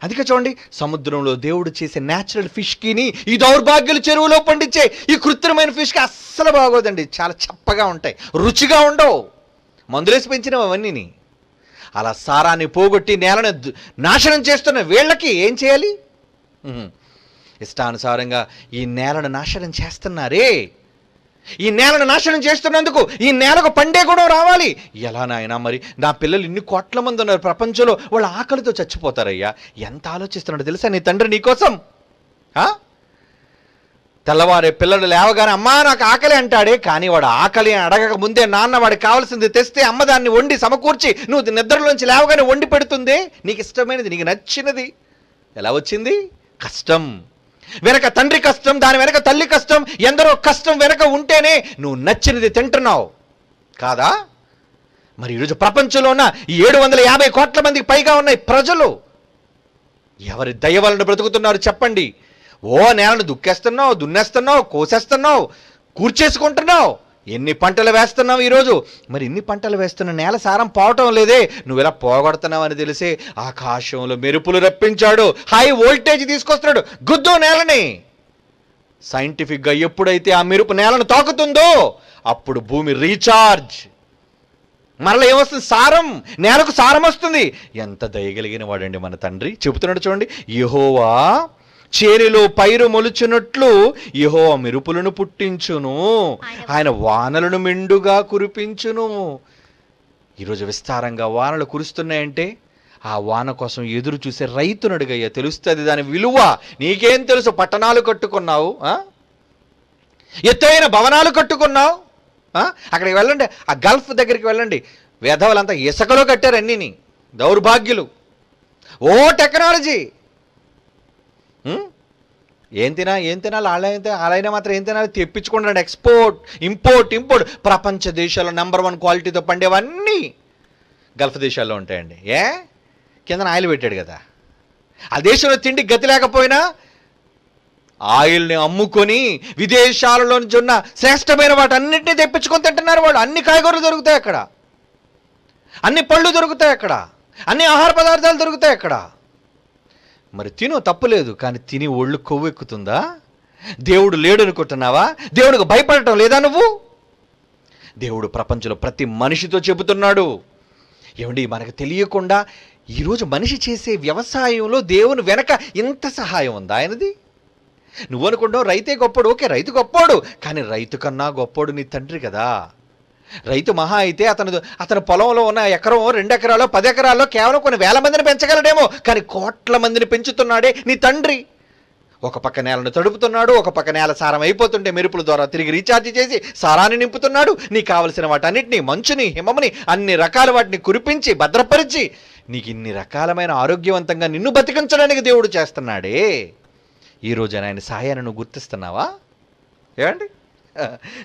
అందుకే చూడండి, సముద్రంలో దేవుడు చేసే న్యాచురల్ ఫిష్కిని ఈ దౌర్భాగ్యుల చెరువులో పండించే ఈ కృత్రిమైన ఫిష్కి అస్సలు బాగోదండి. చాలా చప్పగా ఉంటాయి, రుచిగా ఉండవు, మందులేసి పెంచినవి అవన్నీని. అలా సారాన్ని పోగొట్టి నేలను నాశనం చేస్తున్న వీళ్ళకి ఏం చేయాలి? ఇష్టానుసారంగా ఈ నేలను నాశనం చేస్తున్నారే. ఈ నేలను నాశనం చేస్తున్నందుకు ఈ నేలకు పండే కూడా రావాలి. ఎలా నాయనా? మరి నా పిల్లలు ఇన్ని కోట్ల మంది ఉన్నారు ప్రపంచంలో, వాళ్ళ ఆకలితో చచ్చిపోతారయ్యా. ఎంత ఆలోచిస్తున్నాడు తెలుసా నీ తండ్రి నీకోసం? తెల్లవారే పిల్లలు లేవగానే అమ్మా నాకు ఆకలి అంటాడే, కానీ వాడు ఆకలి అడగక ముందే నాన్న వాడికి కావాల్సింది తెస్తే అమ్మ దాన్ని వండి సమకూర్చి నువ్వు నిద్రలోంచి లేవగానే వండి పెడుతుంది. నీకు ఇష్టమైనది, నీకు నచ్చినది. ఎలా వచ్చింది? కష్టం వెనక తండ్రి కష్టం, దాని వెనక తల్లి కష్టం, ఎందరో కష్టం వెనక ఉంటేనే నువ్వు నచ్చినది తింటున్నావు కాదా? మరి ఈరోజు ప్రపంచంలో ఉన్న ఈ 750 కోట్ల మందికి పైగా ఉన్న ప్రజలు ఎవరి దయ వలన బ్రతుకుతున్నారు చెప్పండి? నేలను దుక్కేస్తున్నావు, దున్నేస్తున్నావు, కోసేస్తున్నావు, కూర్చేసుకుంటున్నావు, ఎన్ని పంటలు వేస్తున్నావు ఈరోజు. మరి ఇన్ని పంటలు వేస్తున్న నేల సారం పోవటం లేదే. నువ్వు ఇలా పోగొడుతున్నావు అని తెలిసే ఆకాశంలో మెరుపులు రప్పించాడు, హై వోల్టేజ్ తీసుకొస్తున్నాడు, గుద్దు నేలని. సైంటిఫిక్గా ఎప్పుడైతే ఆ మెరుపు నేలను తాకుతుందో అప్పుడు భూమి రీఛార్జ్, మరలా ఏమొస్తుంది? సారం, నేలకు సారం వస్తుంది. ఎంత దయగలిగిన వాడండి మన తండ్రి. చెబుతున్నాడు చూడండి, యెహోవా చేనిలో పైరు మొలుచున్నట్లు యెహోవా మెరుపులను పుట్టించును, ఆయన వానలను మెండుగా కురిపించును. ఈరోజు విస్తారంగా వానలు కురుస్తున్నాయంటే ఆ వాన కోసం ఎదురు చూసే రైతును అడుగయ్యా, తెలుస్తుంది దాని విలువ. నీకేం తెలుసు? పట్టణాలు కట్టుకున్నావు, ఎత్తైన భవనాలు కట్టుకున్నావు. అక్కడికి వెళ్ళండి, ఆ గల్ఫ్ దగ్గరికి వెళ్ళండి, వేధవులంతా ఇసుకలో కట్టారు అన్నీని, దౌర్భాగ్యులు. టెక్నాలజీ. ఏం తినాలి వాళ్ళైనా మాత్రం ఏం తినాలి? తెప్పించుకుంటాడు. Export, import. ప్రపంచ దేశాల్లో నెంబర్ 1 క్వాలిటీతో పండేవన్నీ గల్ఫ్ దేశాల్లో ఉంటాయండి. కిందన ఆయిల్ పెట్టాడు కదా. ఆ దేశంలో తిండి గతి లేకపోయినా ఆయిల్ని అమ్ముకొని విదేశాలలో నుంచి ఉన్న శ్రేష్టమైన వాటన్నిటిని తెప్పించుకొని తింటున్నారు వాళ్ళు. అన్ని కాయగూరలు దొరుకుతాయి అక్కడ, అన్ని పళ్ళు దొరుకుతాయి అక్కడ, అన్ని ఆహార పదార్థాలు దొరుకుతాయి అక్కడ. మరి తిను, తప్పులేదు, కానీ తిని ఒళ్ళు కొవ్వెక్కుతుందా? దేవుడు లేడు అనుకుంటున్నావా? దేవుడికి భయపడటం లేదా నువ్వు? దేవుడు ప్రపంచంలో ప్రతి మనిషితో చెబుతున్నాడు, ఏమండి, మనకు తెలియకుండా ఈరోజు మనిషి చేసే వ్యవసాయంలో దేవుని వెనక ఇంత సహాయం ఉందా ఆయనది? నువ్వు అనుకుంటావు రైతే గొప్పోడు. ఓకే, రైతు గొప్పోడు, కానీ రైతు కన్నా గొప్పోడు నీ తండ్రి కదా. రైతు మహా అయితే అతను పొలంలో ఉన్న ఎకరం 2 ఎకరాల్లో 10 ఎకరాల్లో కేవలం కొన్ని వేల మందిని పెంచగలడేమో, కానీ కోట్ల మందిని పెంచుతున్నాడే నీ తండ్రి. ఒక పక్క నేలను తడుపుతున్నాడు, ఒక పక్క నేల సారం అయిపోతుంటే మెరుపుల ద్వారా తిరిగి రీఛార్జ్ చేసి సారాన్ని నింపుతున్నాడు. నీకు కావలసిన వాటన్నిటిని, మంచుని, హిమముని, అన్ని రకాల వాటిని కురిపించి భద్రపరిచి నీకు ఇన్ని రకాలమైన ఆరోగ్యవంతంగా నిన్ను బతికించడానికి దేవుడు చేస్తున్నాడే. ఈరోజు ఆయన సాయాన్ని నువ్వు గుర్తిస్తున్నావా? ఏమండి,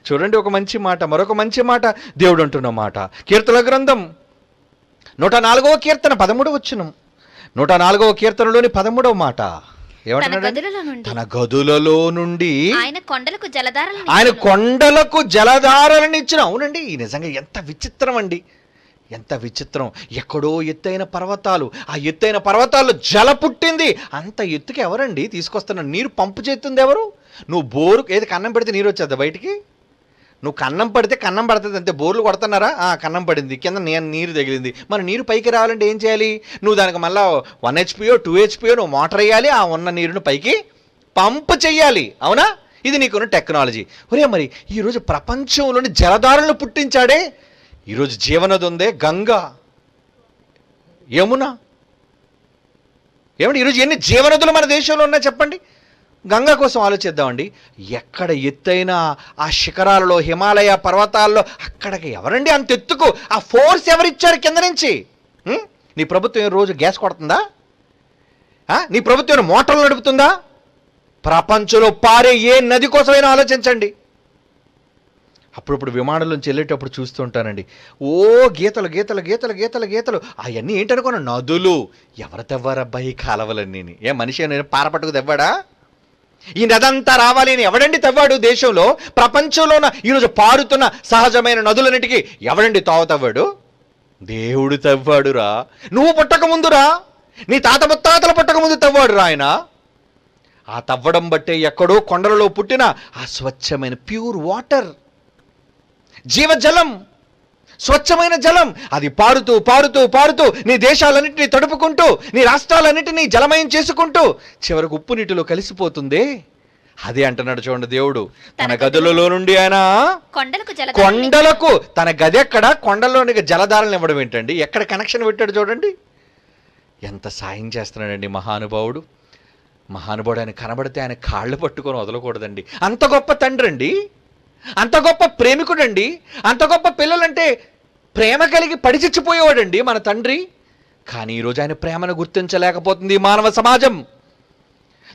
చూడండి, ఒక మంచి మాట, మరొక మంచి మాట దేవుడు అంటున్న మాట. కీర్తన గ్రంథం 104వ కీర్తన 13వ వచనం. 104వ కీర్తనలోని 13వ మాట ఏమంటున్నాడు? తన గదులలో నుండి ఆయన కొండలకు జలధారలను ఇచ్చిన. అవునండి, నిజంగా ఎంత విచిత్రం అండి, ఎంత విచిత్రం. ఎక్కడో ఎత్తైన పర్వతాలు, ఆ ఎత్తైన పర్వతాల్లో జల పుట్టింది. అంత ఎత్తుకి ఎవరండి తీసుకొస్తున్న నీరు? పంపు చేస్తుంది ఎవరు? నువ్వు బోరు ఏది కన్నం పెడితే నీరు వచ్చేద్దా బయటికి? నువ్వు కన్నం పడితే కన్నం పడుతుంది అంతే. బోర్లు కొడుతున్నారా? కన్నం పడింది, కింద నీరు తగిలింది. మరి నీరు పైకి రావాలంటే ఏం చేయాలి? నువ్వు దానికి మళ్ళీ 1 HP 2 HP నువ్వు మోటార్ వేయాలి, ఆ ఉన్న నీరును పైకి పంపు చెయ్యాలి. అవునా? ఇది నీకున్న టెక్నాలజీ. ఒరే, మరి ఈరోజు ప్రపంచంలోని జలధారలను పుట్టించాడే. ఈరోజు జీవనది ఉందే, గంగా, యమున. ఏమంటే ఈరోజు ఎన్ని జీవనదులు మన దేశంలో ఉన్నాయి చెప్పండి. గంగా కోసం ఆలోచిద్దామండి. ఎక్కడ ఎత్తైన ఆ శిఖరాలలో, హిమాలయ పర్వతాల్లో, అక్కడికి ఎవరండి అంత ఎత్తుకు? ఆ ఫోర్స్ ఎవరిచ్చారు కింద నుంచి? నీ ప్రభుత్వం రోజు గ్యాస్ కొడుతుందా? నీ ప్రభుత్వం మోటార్లు నడుపుతుందా? ప్రపంచంలో పారే ఏ నది కోసమైనా ఆలోచించండి. అప్పుడప్పుడు విమానంలో వెళ్ళేటప్పుడు చూస్తూ ఉంటానండి, ఓ గీతలు గీతలు గీతలు గీతలు గీతలు. అవన్నీ ఏంటనుకున్నా? నదులు. ఎవరు తెవ్వారబ్బాయి కాలవలన్నీ? ఏ మనిషి నేను పారపట్టుకు తెవ్వాడా? ఈ నదంతా రావాలి అని ఎవడండి తవ్వాడు? దేశంలో, ప్రపంచంలోన ఈరోజు పారుతున్న సహజమైన నదులన్నిటికీ ఎవడండి తవ్వాడు? దేవుడు తవ్వాడురా. నువ్వు పుట్టకముందురా, నీ తాత ముత్తాతల పుట్టకముందు తవ్వాడురా ఆయన. ఆ తవ్వడం బట్టే ఎక్కడో కొండలలో పుట్టిన ఆ స్వచ్ఛమైన ప్యూర్ వాటర్, జీవజలం, స్వచ్ఛమైన జలం, అది పారుతూ పారుతూ పారుతూ నీ దేశాలన్నింటినీ తడుపుకుంటూ, నీ రాష్ట్రాలన్నింటినీ జలమయం చేసుకుంటూ చివరకు ఉప్పు నీటిలో కలిసిపోతుంది. అదే అంటున్నాడు చూడండి దేవుడు, తన గదులలో నుండి ఆయన కొండలకు. తన గది ఎక్కడ? కొండల్లోనికి జలధారలను ఇవ్వడం ఏంటండి? ఎక్కడ కనెక్షన్ పెట్టాడు చూడండి. ఎంత సాయం చేస్తున్నాడండి మహానుభావుడు. మహానుభావుడు ఆయన కనబడితే ఆయన కాళ్ళు పట్టుకొని వదలకూడదండి. అంత గొప్ప తండ్రి అండి, అంత గొప్ప ప్రేమికుడండి, అంత గొప్ప పిల్లలంటే ప్రేమ కలిగి పడిచిచ్చిపోయేవాడండి మన తండ్రి. కానీ ఈరోజు ఆయన ప్రేమను గుర్తించలేకపోతుంది మానవ సమాజం.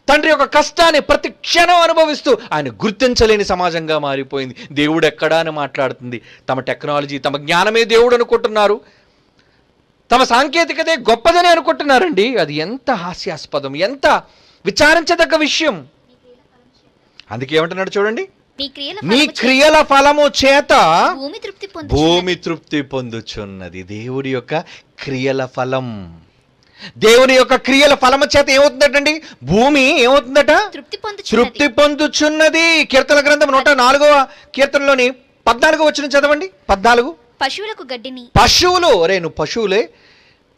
తండ్రి యొక్క కష్టాన్ని ప్రతి క్షణం అనుభవిస్తూ ఆయన గుర్తించలేని సమాజంగా మారిపోయింది. దేవుడు ఎక్కడా అని మాట్లాడుతుంది. తమ టెక్నాలజీ, తమ జ్ఞానమే దేవుడు అనుకుంటున్నారు, తమ సాంకేతికతే గొప్పదని అనుకుంటున్నారండి. అది ఎంత హాస్యాస్పదం, ఎంత విచారించదగ్గ విషయం. అందుకే ఏమంటున్నాడు చూడండి, నీ క్రియల ఫలము చేత భూమి తృప్తి పొందుచున్నది. దేవుడి యొక్క క్రియల ఫలం, దేవుని యొక్క క్రియల ఫలము చేత ఏమవుతుందటండి? భూమి ఏమవుతుందట? తృప్తి పొందుచున్నది. కీర్తన గ్రంథం 104వ కీర్తనలోని 14వ వచనం చదవండి. 14. పశువులకు గడ్డిని. పశువులు, ఒరే నువ్వు పశువులే.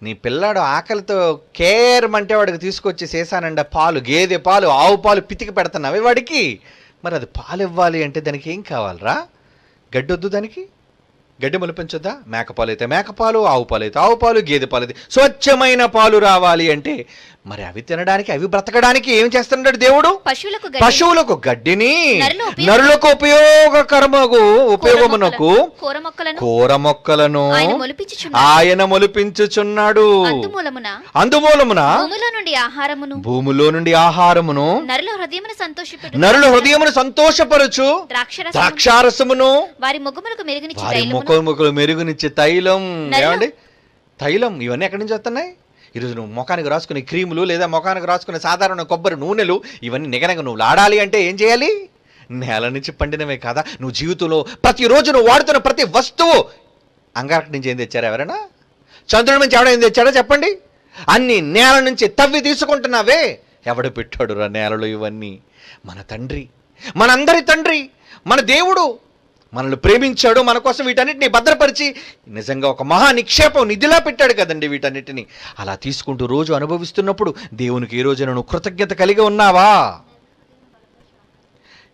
నీ పిల్లాడు ఆకలితో కేర్మంటే వాడికి తీసుకొచ్చి చేశానండ పాలు, గేదె పాలు, ఆవు పాలు పితికి పెడుతున్నావే వాడికి. మరి అది పాలు ఇవ్వాలి అంటే దానికి ఏం కావాలరా? గడ్డి వద్దు దానికి? గడ్డి మొలిపించొద్దా? మేకపాలు అయితే మేకపాలు, ఆవు పాలు అయితే ఆవు పాలు, గేదె పాలు అయితే స్వచ్ఛమైన పాలు రావాలి అంటే మరి అవి తినడానికి, అవి బ్రతకడానికి ఏం చేస్తున్నాడు దేవుడు? పశువులకు గడ్డిని, నరులకు ఉపయోగమునకు కూర మొక్కలను ఆయన మొలిపించుచున్నాడు. అందుమూలమున భూమిలో నుండి ఆహారమును నరుల హృదయమును సంతోషపరచు ద్రాక్షారసమును వారి ముఖములకు మెరుగునిచ్చే తైలం. ఏమండి తైలం? ఇవన్నీ ఎక్కడి నుంచి వస్తున్నాయి? ఈరోజు నువ్వు ముఖానికి రాసుకునే క్రీములు, లేదా ముఖానికి రాసుకునే సాధారణ కొబ్బరి నూనెలు, ఇవన్నీ నిగనగ నువ్వు లాడాలి అంటే ఏం చేయాలి? నేల నుంచి పండినవే కాదా? నువ్వు జీవితంలో ప్రతిరోజు నువ్వు వాడుతున్న ప్రతి వస్తువు అంగారక నుంచి ఏం తెచ్చారా? ఎవరైనా చంద్రుడి నుంచి ఎవడో ఏం తెచ్చాడో చెప్పండి? అన్ని నేల నుంచి తవ్వి తీసుకుంటున్నావే. ఎవడు పెట్టాడు రా నేలలో ఇవన్నీ? మన తండ్రి, మనందరి తండ్రి, మన దేవుడు, మనల్ని ప్రేమించాడు, మన కోసం వీటన్నిటిని భద్రపరిచి నిజంగా ఒక మహా నిక్షేపం నిధిలా పెట్టాడు కదండి వీటన్నిటిని. అలా తీసుకుంటూ రోజు అనుభవిస్తున్నప్పుడు దేవునికి ఈ రోజున నువ్వు కృతజ్ఞత కలిగి ఉన్నావా?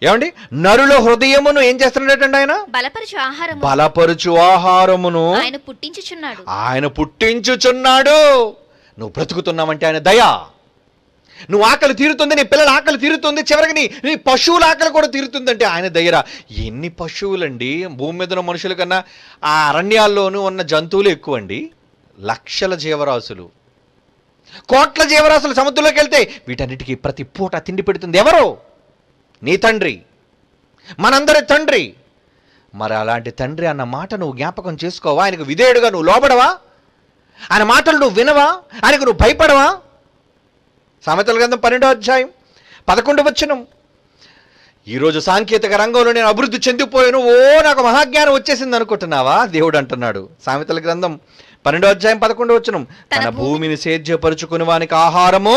ఏమండి, నరుల హృదయమును ఏం చేస్తున్నాడటండి ఆయన? బలపరుచు ఆహారమును ఆయన పుట్టించుచున్నాడు. నువ్వు బ్రతుకుతున్నావంటే ఆయన దయ. నువ్వు ఆకలి తీరుతుంది, నీ పిల్లల ఆకలి తీరుతుంది, చివరికి నీ పశువుల ఆకలి కూడా తీరుతుందంటే ఆయన దయరా. ఎన్ని పశువులండి భూమి మీద ఉన్న మనుషుల కన్నా ఆ అరణ్యాల్లోనూ ఉన్న జంతువులు ఎక్కువ అండి. లక్షల జీవరాశులు, కోట్ల జీవరాశులు సముద్రంలోకి వెళ్తే వీటన్నిటికీ ప్రతి పూట తిండి పెడుతుంది ఎవరు? నీ తండ్రి, మనందరి తండ్రి. మరి అలాంటి తండ్రి అన్న మాట నువ్వు జ్ఞాపకం చేసుకోవా? ఆయనకు విధేయుడుగా నువ్వు లోబడవా? ఆయన మాటలు నువ్వు వినవా? ఆయనకు నువ్వు భయపడవా? సామెతల గ్రంథం 12వ అధ్యాయం 11వ వచనం. ఈరోజు సాంకేతిక రంగంలో నేను అభివృద్ధి చెందిపోయాను, నాకు మహాజ్ఞానం వచ్చేసింది అనుకుంటున్నావా? దేవుడు అంటున్నాడు సామెతల గ్రంథం 12వ అధ్యాయం 11వ వచనం, తన భూమిని సేద్యపరుచుకుని వానికి ఆహారము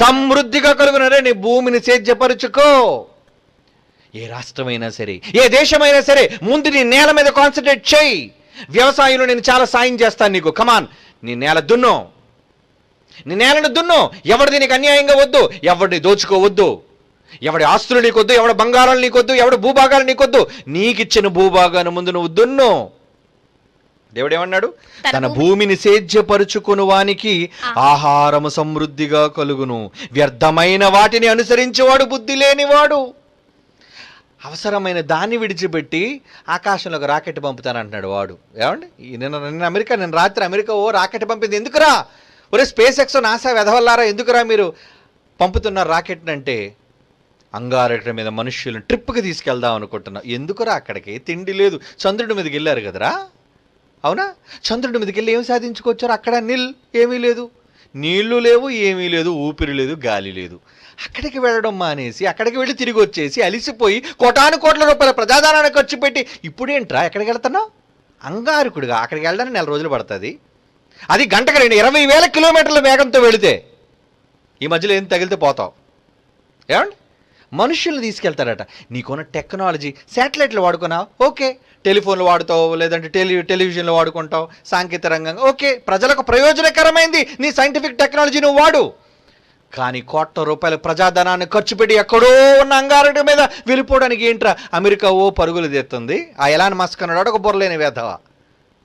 సమృద్ధిగా కలుగునరే. నీ భూమిని సేద్యపరుచుకో. ఏ రాష్ట్రమైనా సరే, ఏ దేశమైనా సరే, ముందు నీ నేల మీద కాన్సన్ట్రేట్ చేయి. వ్యవసాయంలో నేను చాలా సాయం చేస్తాను నీకు. కమాన్, నీ నేల దున్నో, నీ నేలను దున్నో. ఎవరిది నీకు అన్యాయంగా వద్దు, ఎవరిని దోచుకోవద్దు, ఎవడి ఆస్తులు నీకొద్దు, ఎవడి బంగారాలు నీకొద్దు, ఎవడి భూభాగాలు నీకొద్దు. నీకిచ్చిన భూభాగాన్ని ముందు నువ్వు దున్నో. దేవుడు ఏమన్నాడు? తన భూమిని సేద్యపరుచుకుని వానికి ఆహారము సమృద్ధిగా కలుగును. వ్యర్థమైన వాటిని అనుసరించేవాడు బుద్ధి లేనివాడు. అవసరమైన దాన్ని విడిచిపెట్టి ఆకాశంలోకి రాకెట్ పంపుతానంటున్నాడు వాడు. ఏమండి, నేను రాత్రి అమెరికా రాకెట్ పంపింది ఎందుకురా? ఒరే స్పేస్ ఎక్స్, నాసా వెధవల్లారా, ఎందుకురా మీరు పంపుతున్నారు రాకెట్ అంటే? అంగారక మీద మనుష్యులను ట్రిప్కి తీసుకెళ్దాం అనుకుంటున్నాం. ఎందుకురా అక్కడికి? తిండి లేదు. చంద్రుడి మీదకి వెళ్ళారు కదరా, అవునా? చంద్రుడి మీదకి వెళ్ళి ఏమి సాధించుకొచ్చారు? అక్కడ ఏమీ లేదు, నీళ్లు లేవు, ఏమీ లేదు, ఊపిరి లేదు, గాలి లేదు. అక్కడికి వెళ్ళడం మానేసి అక్కడికి వెళ్ళి తిరిగి వచ్చేసి అలిసిపోయి కోటాను కోట్ల రూపాయల ప్రజాధనాన్ని ఖర్చు పెట్టి ఇప్పుడేంట్రా ఎక్కడికి వెళ్తున్నావు? అంగారకుడిగా అక్కడికి వెళ్ళడానికి 4 రోజులు పడుతుంది. అది గంటకు 20,000 కిలోమీటర్ల వేగంతో వెళితే ఈ మధ్యలో ఏం తగిలితే పోతావు. ఏమండి, మనుషుల్ని తీసుకెళ్తారట. నీకున్న టెక్నాలజీ, శాటిలైట్లు వాడుకున్నావు, ఓకే. టెలిఫోన్లు వాడుతావు, లేదంటే టెలివిజన్లు వాడుకుంటావు, సాంకేతిక రంగంగా ఓకే. ప్రజలకు ప్రయోజనకరమైంది నీ సైంటిఫిక్ టెక్నాలజీ నువ్వు వాడు. కానీ కోట్ల రూపాయల ప్రజాధనాన్ని ఖర్చు పెట్టి ఎక్కడో ఉన్న అంగారక మీద వెళ్ళిపోవడానికి ఏంట్రా అమెరికా పరుగులు తీస్తుంది. ఆ ఎలాన్ మస్క్ అన్నాడు ఒక బుర్రలేని వేధవా,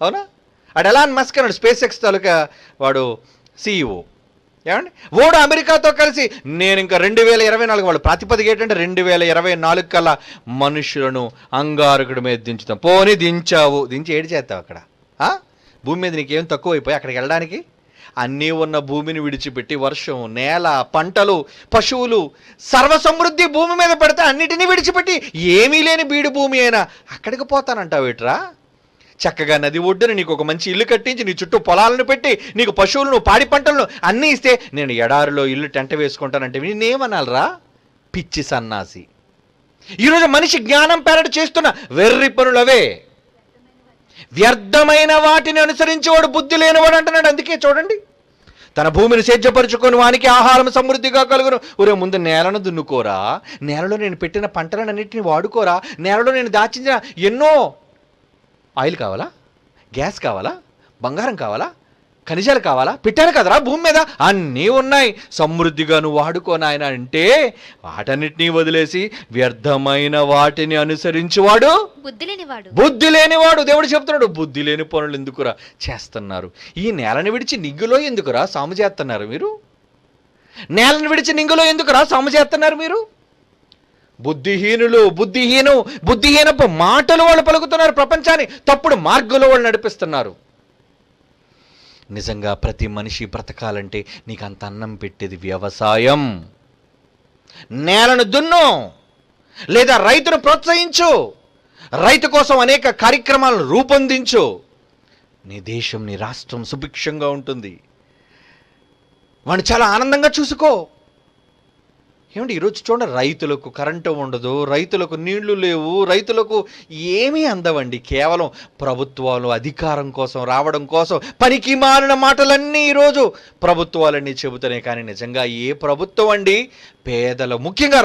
అవునా? అటు ఎలాన్ మస్క్ అన్నాడు స్పేస్ ఎక్స్ తాలూకా వాడు CEO. ఏమండి, ఓడు అమెరికాతో కలిసి నేను ఇంకా 2024 వాళ్ళు ప్రాతిపదిక ఏంటంటే 2024 కల్లా మనుషులను అంగారకుడి మీద దించుతాం. పోనీ దించావు, దించి ఏడు చేస్తావు అక్కడ? భూమి మీద నీకేం తక్కువ అయిపోయి అక్కడికి వెళ్ళడానికి? అన్నీ ఉన్న భూమిని విడిచిపెట్టి వర్షం, నేల, పంటలు, పశువులు, సర్వసమృద్ధి భూమి మీద పెడితే అన్నిటినీ విడిచిపెట్టి ఏమీ లేని బీడు భూమి అయినా అక్కడికి పోతానంటావేట్రా? చక్కగా నది ఒడ్డున నీకు ఒక మంచి ఇల్లు కట్టించి నీ చుట్టూ పొలాలను పెట్టి నీకు పశువులను, పాడి పంటలను అన్నీ ఇస్తే నేను ఎడారిలో ఇల్లు టెంట వేసుకుంటానంటే నేనేమనాలరా? పిచ్చి సన్నాసి. ఈరోజు మనిషి జ్ఞానం పేరట చేస్తున్న వెర్రి పనులవే. వ్యర్థమైన వాటిని అనుసరించేవాడు బుద్ధి లేనివాడు అంటున్నాడు. అందుకే చూడండి, తన భూమిని సేద్యపరుచుకొని వానికి ఆహారం సమృద్ధిగా కలుగును. ఒరే ముందు నేలను దున్నుకోరా, నేలలో నేను పెట్టిన పంటలన్నింటినీ వాడుకోరా, నేలలో నేను దాచించిన ఎన్నో ఆయిల్ కావాలా, గ్యాస్ కావాలా, బంగారం కావాలా, ఖనిజాలు కావాలా, పెట్టాను కదరా భూమి మీద, అన్నీ ఉన్నాయి, సమృద్ధిగా నువ్వు వాడుకోనాయన అంటే వాటన్నిటినీ వదిలేసి వ్యర్థమైన వాటిని అనుసరించేవాడు బుద్ధి లేనివాడు. దేవుడు చెప్తున్నాడు, బుద్ధి లేని పనులు ఎందుకురా చేస్తున్నారు? ఈ నేలను విడిచి నిగ్గులో ఎందుకురా సాము చేస్తున్నారు మీరు? నేలను విడిచి నింగులో ఎందుకురా సాము చేస్తున్నారు మీరు? బుద్ధిహీనపు మాటలు వాళ్ళు పలుకుతున్నారు. ప్రపంచాన్ని తప్పుడు మార్గంలో వాళ్ళు నడిపిస్తున్నారు. నిజంగా ప్రతి మనిషి బ్రతకాలంటే నీకు అంత అన్నం పెట్టేది వ్యవసాయం. నేలను దున్ను, లేదా రైతును ప్రోత్సహించు, రైతు కోసం అనేక కార్యక్రమాలను రూపొందించు. నీ దేశం, నీ రాష్ట్రం సుభిక్షంగా ఉంటుంది. వాడిని చాలా ఆనందంగా చూసుకో. ఏమంటే ఈరోజు చూడండి, రైతులకు కరెంటు ఉండదు, రైతులకు నీళ్లు లేవు, రైతులకు ఏమీ అందవండి. కేవలం ప్రభుత్వాలు అధికారం కోసం రావడం కోసం పనికి మాలిన మాటలన్నీ ఈరోజు ప్రభుత్వాలన్నీ చెబుతున్నాయి. కానీ నిజంగా ఏ ప్రభుత్వం అండి? పేదలు, ముఖ్యంగా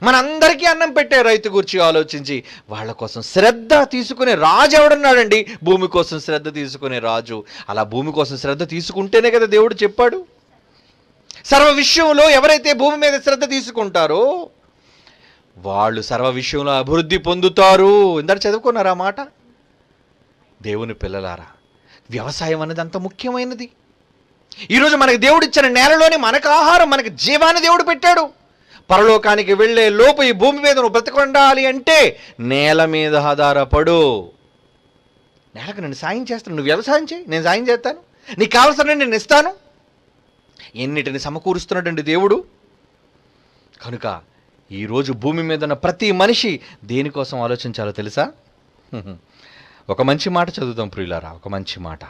మనందరికీ అన్నం పెట్టే రైతు గురించి ఆలోచించి వాళ్ళ కోసం శ్రద్ధ తీసుకునే రాజు ఎవడున్నాడండి? భూమి కోసం శ్రద్ధ తీసుకునే రాజు. అలా భూమి కోసం శ్రద్ధ తీసుకుంటేనే కదా దేవుడు చెప్పాడు. సర్వ విషయంలో ఎవరైతే భూమి మీద శ్రద్ధ తీసుకుంటారో వాళ్ళు సర్వ విషయంలో అభివృద్ధి పొందుతారు. ఇందాక చదువుకున్నారా మాట? దేవుని పిల్లలారా, వ్యవసాయం అనేది అంత ముఖ్యమైనది. ఈరోజు మనకి దేవుడు ఇచ్చిన నేలలోని మనకు ఆహారం, మనకి జీవాన్ని దేవుడు పెట్టాడు. పరలోకానికి వెళ్ళే లోపు ఈ భూమి మీద నువ్వు బ్రతకొండాలి అంటే నేల మీద ఆధారపడు. నేలకు నేను సాయం చేస్తాను, నువ్వు వ్యవసాయం చేయి, నేను సాయం చేస్తాను, నీకు కావాల్సిన నేను ఇస్తాను. ఎన్నిటిని సమకూరుస్తున్నాడండి దేవుడు. కనుక ఈరోజు భూమి మీద ఉన్న ప్రతి మనిషి దేనికోసం ఆలోచించాలో తెలుసా? ఒక మంచి మాట చదువుతాం ప్రియులారా, ఒక మంచి మాట.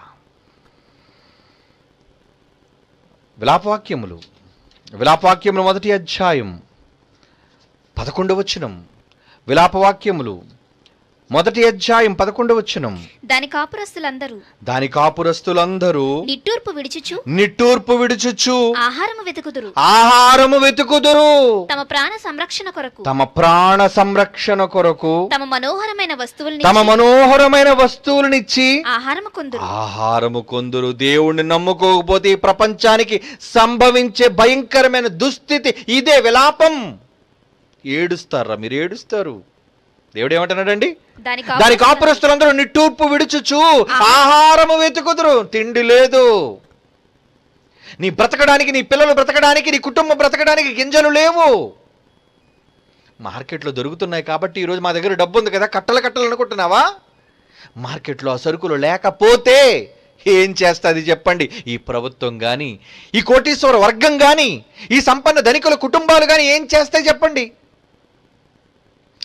విలాపవాక్యములు 1వ అధ్యాయం 11వ వచనం. విలాపవాక్యములు 1వ అధ్యాయం 11వ వచనం. దాని కాపురస్తులందరూ నిట్టూర్పు విడుచుచు ఆహారము వెతుకుదురు. తమ ప్రాణ సంరక్షణ కొరకు తమ మనోహరమైన వస్తువులనిచ్చి ఆహారము కొందురు. దేవుణ్ణి నమ్ముకోకపోతే ఈ ప్రపంచానికి సంభవించే భయంకరమైన దుస్థితి ఇదే, విలాపం. ఏడుస్తారా మీరు? ఏడుస్తారు. దేవుడు ఏమంటున్నాడండి? దాని కాపురస్తులందరూ నిట్టూర్పు విడుచుచు ఆహారము వెతుకుదురు. తిండి లేదు. నీ బ్రతకడానికి, నీ పిల్లలు బ్రతకడానికి, నీ కుటుంబం బ్రతకడానికి గింజలు లేవు. మార్కెట్లో దొరుకుతున్నాయి కాబట్టి ఈరోజు మా దగ్గర డబ్బు ఉంది కదా, కట్టలు అనుకుంటున్నావా? మార్కెట్లో ఆ సరుకులు లేకపోతే ఏం చేస్తుంది చెప్పండి? ఈ ప్రభుత్వం కానీ, ఈ కోటీశ్వర వర్గం కానీ, ఈ సంపన్న ధనికుల కుటుంబాలు కానీ ఏం చేస్తాయి చెప్పండి?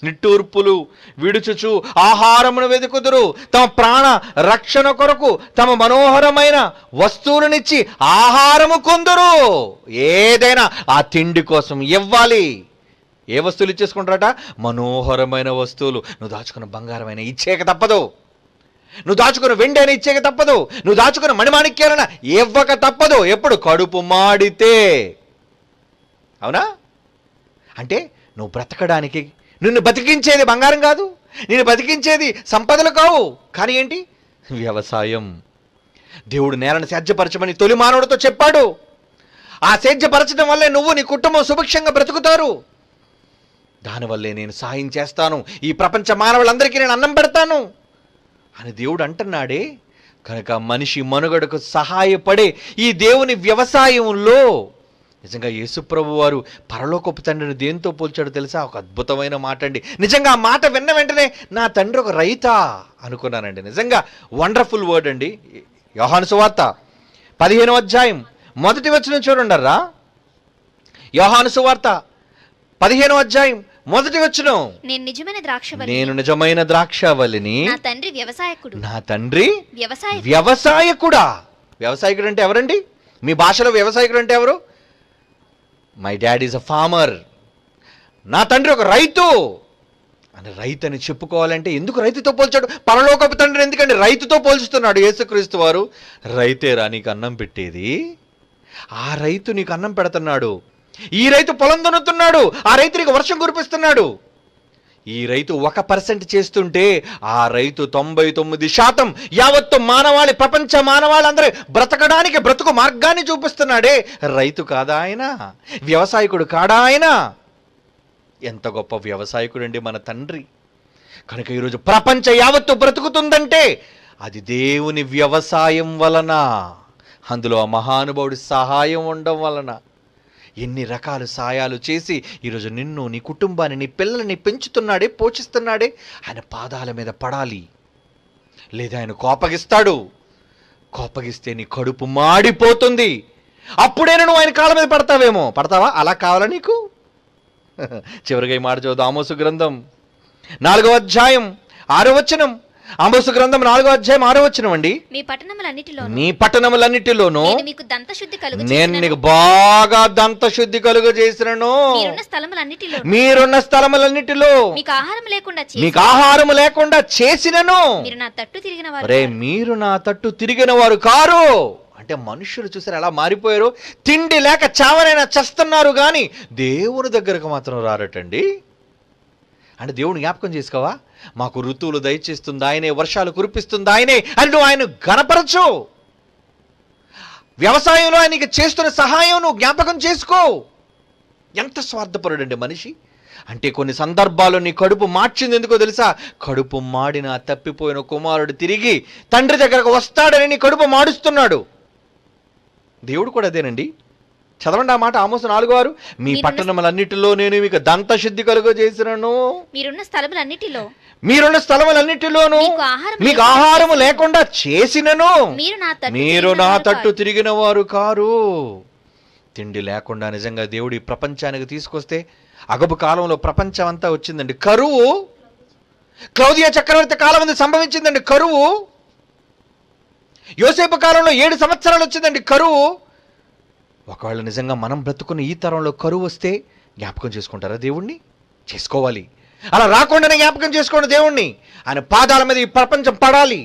నిట్టూర్పులు విడుచుచు ఆహారమును వెతుకుదురు. తమ ప్రాణ రక్షణ కొరకు తమ మనోహరమైన వస్తువులనిచ్చి ఆహారము కొందురు. ఏదైనా ఆ తిండి కోసం ఇవ్వాలి. ఏ వస్తువులు ఇచ్చేసుకుంటారట? మనోహరమైన వస్తువులు. నువ్వు దాచుకున్న బంగారమైన ఇచ్చేక తప్పదు, నువ్వు దాచుకున్న వెండి అయినా ఇచ్చేక తప్పదు, నువ్వు దాచుకున్న మణిమాణిక్యాలైనా ఇవ్వక తప్పదు. ఎప్పుడు? కడుపు మాడితే. అవునా? అంటే నువ్వు బ్రతకడానికి, నిన్ను బతికించేది బంగారం కాదు, నిన్ను బతికించేది సంపదలు కావు. కానీ ఏంటి? వ్యవసాయం. దేవుడు నేలను సేద్యపరచమని తొలి మానవుడితో చెప్పాడు. ఆ సేద్యపరచడం వల్లే నువ్వు, నీ కుటుంబం సుభిక్షంగా బ్రతుకుతారు. దానివల్లే నేను సాయం చేస్తాను, ఈ ప్రపంచ మానవులందరికీ నేను అన్నం పెడతాను అని దేవుడు అంటున్నాడే. కనుక మనిషి మనుగడకు సహాయపడే ఈ దేవుని వ్యవసాయంలో నిజంగా యేసుప్రభు వారు పరలోకపు తండ్రిని దేంతో పోల్చాడో తెలుసా? ఒక అద్భుతమైన మాట అండి. నిజంగా ఆ మాట విన్న వెంటనే నా తండ్రి ఒక రైతా అనుకున్నానండి. నిజంగా వండర్ఫుల్ వర్డ్ అండి. యోహాను సువార్త 15వ అధ్యాయం 1వ వచనం చూడండిరా. యోహాను సువార్త 15వ అధ్యాయం 1వ వచనం. నేను నిజమైన ద్రాక్షవల్లిని, నా తండ్రి వ్యవసాయకుడా. వ్యవసాయకుడు అంటే ఎవరండి? మీ భాషలో వ్యవసాయకుడు అంటే ఎవరు? My dad is a farmer. నా తండ్రి ఒక రైతు అని. రైతు అని చెప్పుకోవాలంటే ఎందుకు రైతుతో పోల్చాడు? పరలోకపు తండ్రిని ఎందుకంటే రైతుతో పోల్చుతున్నాడు యేసుక్రీస్తు వారు. రైతేరా నీకు అన్నం పెట్టేది? ఆ రైతు నీకు అన్నం పెడుతున్నాడు. ఈ రైతు పొలం దున్నుతున్నాడు, ఆ రైతు నీకు వర్షం కురిపిస్తున్నాడు. ఈ రైతు 1% చేస్తుంటే ఆ రైతు 99% యావత్తు మానవాళి, ప్రపంచ మానవాళి బ్రతకడానికి బ్రతుకు మార్గాన్ని చూపిస్తున్నాడే. రైతు కాదా ఆయన? వ్యవసాయకుడు కాడా ఆయన? ఎంత గొప్ప వ్యవసాయకుడు అండి మన తండ్రి. కనుక ఈరోజు ప్రపంచ యావత్తు బ్రతుకుతుందంటే అది దేవుని వ్యవసాయం వలన, అందులో ఆ మహానుభావుడి సహాయం ఉండడం వలన. ఎన్ని రకాల సాయాలు చేసి ఈరోజు నిన్ను, నీ కుటుంబాన్ని, నీ పిల్లల్ని పెంచుతున్నాడే, పోషిస్తున్నాడే. ఆయన పాదాల మీద పడాలి, లేదా ఆయన కోపగిస్తాడు. కోపగిస్తే నీ కడుపు మాడిపోతుంది. అప్పుడైనా నువ్వు ఆయన కాళ్ళ మీద పడతావేమో. పడతావా? అలా కావాలా నీకు? చివరిగా ఈ మాట చదువు. ఆమోసు గ్రంథం 4వ అధ్యాయం 6వ వచనం. ఆమోసు గ్రంథం 4వ అధ్యాయం 6వ వచనం అండి. మీ పట్టణములన్నిటిలోనూ నేను నీకు బాగా దంతశుద్ధి కలుగు చేసినను. మీరున్న స్థలములన్నిటిలో మీకు ఆహారం లేకుండా చేసినను. మీరు నా తట్టు తిరిగిన వారు కారు. అంటే అంటే మనుషులు చూసారు ఎలా మారిపోయారు. తిండి లేక చావనైనా చస్తున్నారు కానీ దేవుని దగ్గరకు మాత్రం రారటండి. అంటే దేవుని జ్ఞాపకం చేసుకోవా? మాకు ఋతువులు దయచేస్తుంది ఆయనే, వర్షాలు కురిపిస్తుంది ఆయనే అని నువ్వు ఆయన గణపరచు. వ్యవసాయంలో ఆయనకి చేస్తున్న సహాయం నువ్వు జ్ఞాపకం చేసుకో. ఎంత స్వార్థపరుడండి మనిషి. అంటే కొన్ని సందర్భాల్లో నీ కడుపు మార్చింది ఎందుకో తెలుసా? కడుపు మాడిన తప్పిపోయిన కుమారుడు తిరిగి తండ్రి దగ్గరకు వస్తాడని నీ కడుపు మాడుస్తున్నాడు. దేవుడు కూడా అదేనండి. చదవండి ఆ మాట, ఆమోసు 4:6. మీ పట్టణములన్నిటిలో నేను మీకు దంతశుద్ధి కలుగజేసినను. మీరున్న స్థలములన్నిటిలోనూ మీకు ఆహారము లేకుండా చేసినను. మీరు నా తట్టు తిరిగిన వారు కారు. తిండి లేకుండా నిజంగా దేవుడి ప్రపంచానికి తీసుకొస్తే అగబు కాలంలో ప్రపంచం అంతా వచ్చిందండి కరువు. క్లౌదియా చక్రవర్తి కాలం మీద సంభవించిందండి కరువు. యోసేపు కాలంలో 7 సంవత్సరాలు వచ్చిందండి కరువు. ఒకవేళ నిజంగా మనం బ్రతుకున్న ఈ తరంలో కరువు వస్తే జ్ఞాపకం చేసుకుంటారా దేవుణ్ణి? చేసుకోవాలి. అలా రాకుండానే జ్ఞాపకం చేసుకోండి దేవుణ్ణి. ఆయన పాదాల మీద ఈ ప్రపంచం పడాలి.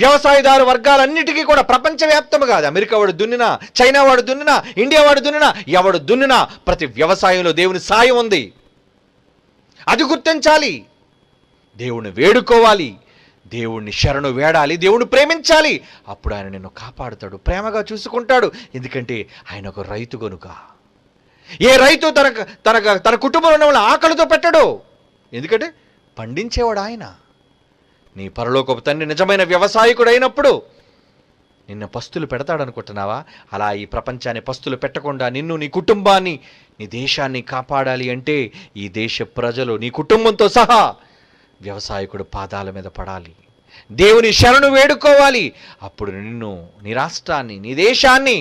వ్యవసాయదారు వర్గాలన్నిటికీ కూడా ప్రపంచవ్యాప్తము కాదు, అమెరికా వాడు దున్నినా, చైనా వాడు దున్నినా, ఇండియా వాడు దున్నినా, ఎవడు దున్నినా ప్రతి వ్యవసాయంలో దేవుని సాయం ఉంది. అది గుర్తించాలి. దేవుణ్ణి వేడుకోవాలి, దేవుణ్ణి శరణు వేడాలి, దేవుణ్ణి ప్రేమించాలి. అప్పుడు ఆయన నిన్ను కాపాడుతాడు, ప్రేమగా చూసుకుంటాడు. ఎందుకంటే ఆయన ఒక రైతు గనుక. ఏ రైతు తన కుటుంబంలో ఉన్న వాళ్ళ ఆకలితో పెట్టడు. ఎందుకంటే పండించేవాడు ఆయన. నీ పరలోకపు తండ్రి నిజమైన వ్యవసాయకుడు అయినప్పుడు నిన్ను పస్తులు పెడతాడనుకుంటున్నావా? అలా ఈ ప్రపంచాన్ని పస్తులు పెట్టకుండా నిన్ను, నీ కుటుంబాన్ని, నీ దేశాన్ని కాపాడాలి అంటే ఈ దేశ ప్రజలు నీ కుటుంబంతో సహా వ్యవసాయకుడు పాదాల మీద పడాలి, దేవుని శరణు వేడుకోవాలి. అప్పుడు నిన్ను, నీ రాష్ట్రాన్ని, నీ దేశాన్ని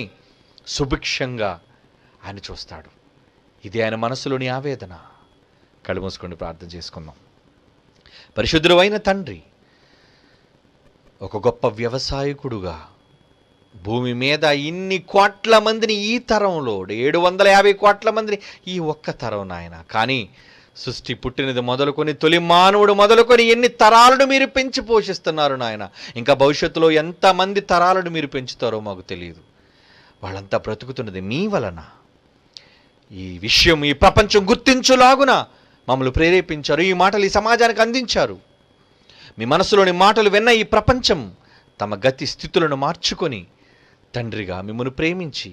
సుభిక్షంగా ఆయన చూస్తాడు. ఇది ఆయన మనసులోని ఆవేదన. కళ్ళు మూసుకొని ప్రార్థన చేసుకుందాం. పరిశుద్ధుడు అయిన తండ్రి, ఒక గొప్ప వ్యవసాయకుడుగా భూమి మీద ఇన్ని కోట్ల మందిని, ఈ తరంలో 750 కోట్ల మందిని ఈ ఒక్క తరం నాయన. కానీ సృష్టి పుట్టినది మొదలుకొని తొలి మానవుడు మొదలుకొని ఎన్ని తరాలను మీరు పెంచి పోషిస్తున్నారు నాయన. ఇంకా భవిష్యత్తులో ఎంతమంది తరాలను మీరు పెంచుతారో మాకు తెలియదు. వాళ్ళంతా బ్రతుకుతున్నది మీ వలన. ఈ విషయం ఈ ప్రపంచం గుర్తించులాగున మమ్మల్ని ప్రేరేపించారు. ఈ మాటలు ఈ సమాజానికి అందించారు. మీ మనసులోని మాటలు విన్న ఈ ప్రపంచం తమ గతి స్థితులను మార్చుకొని తండ్రిగా మిమ్మల్ని ప్రేమించి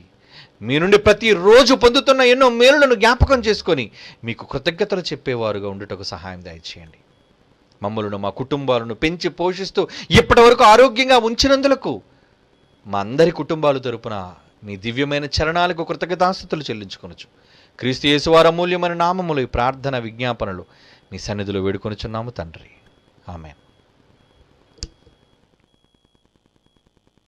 మీ నుండి ప్రతిరోజు పొందుతున్న ఎన్నో మేలులను జ్ఞాపకం చేసుకొని మీకు కృతజ్ఞతలు చెప్పేవారుగా ఉండుటకు సహాయం దయచేయండి. మమ్మలను, మా కుటుంబాలను పెంచి పోషిస్తూ ఇప్పటి వరకు ఆరోగ్యంగా ఉంచినందులకు మా అందరి కుటుంబాలు తరపున మీ దివ్యమైన చరణాలకు కృతజ్ఞతాస్తుతులు చెల్లించుకొనొచ్చు. క్రీస్తు యేసు వారి అమూల్యమైన నామములో ఈ ప్రార్థన విజ్ఞాపనలు మీ సన్నిధిలో వేడుకొనుచున్నాము తండ్రి. ఆమేన్.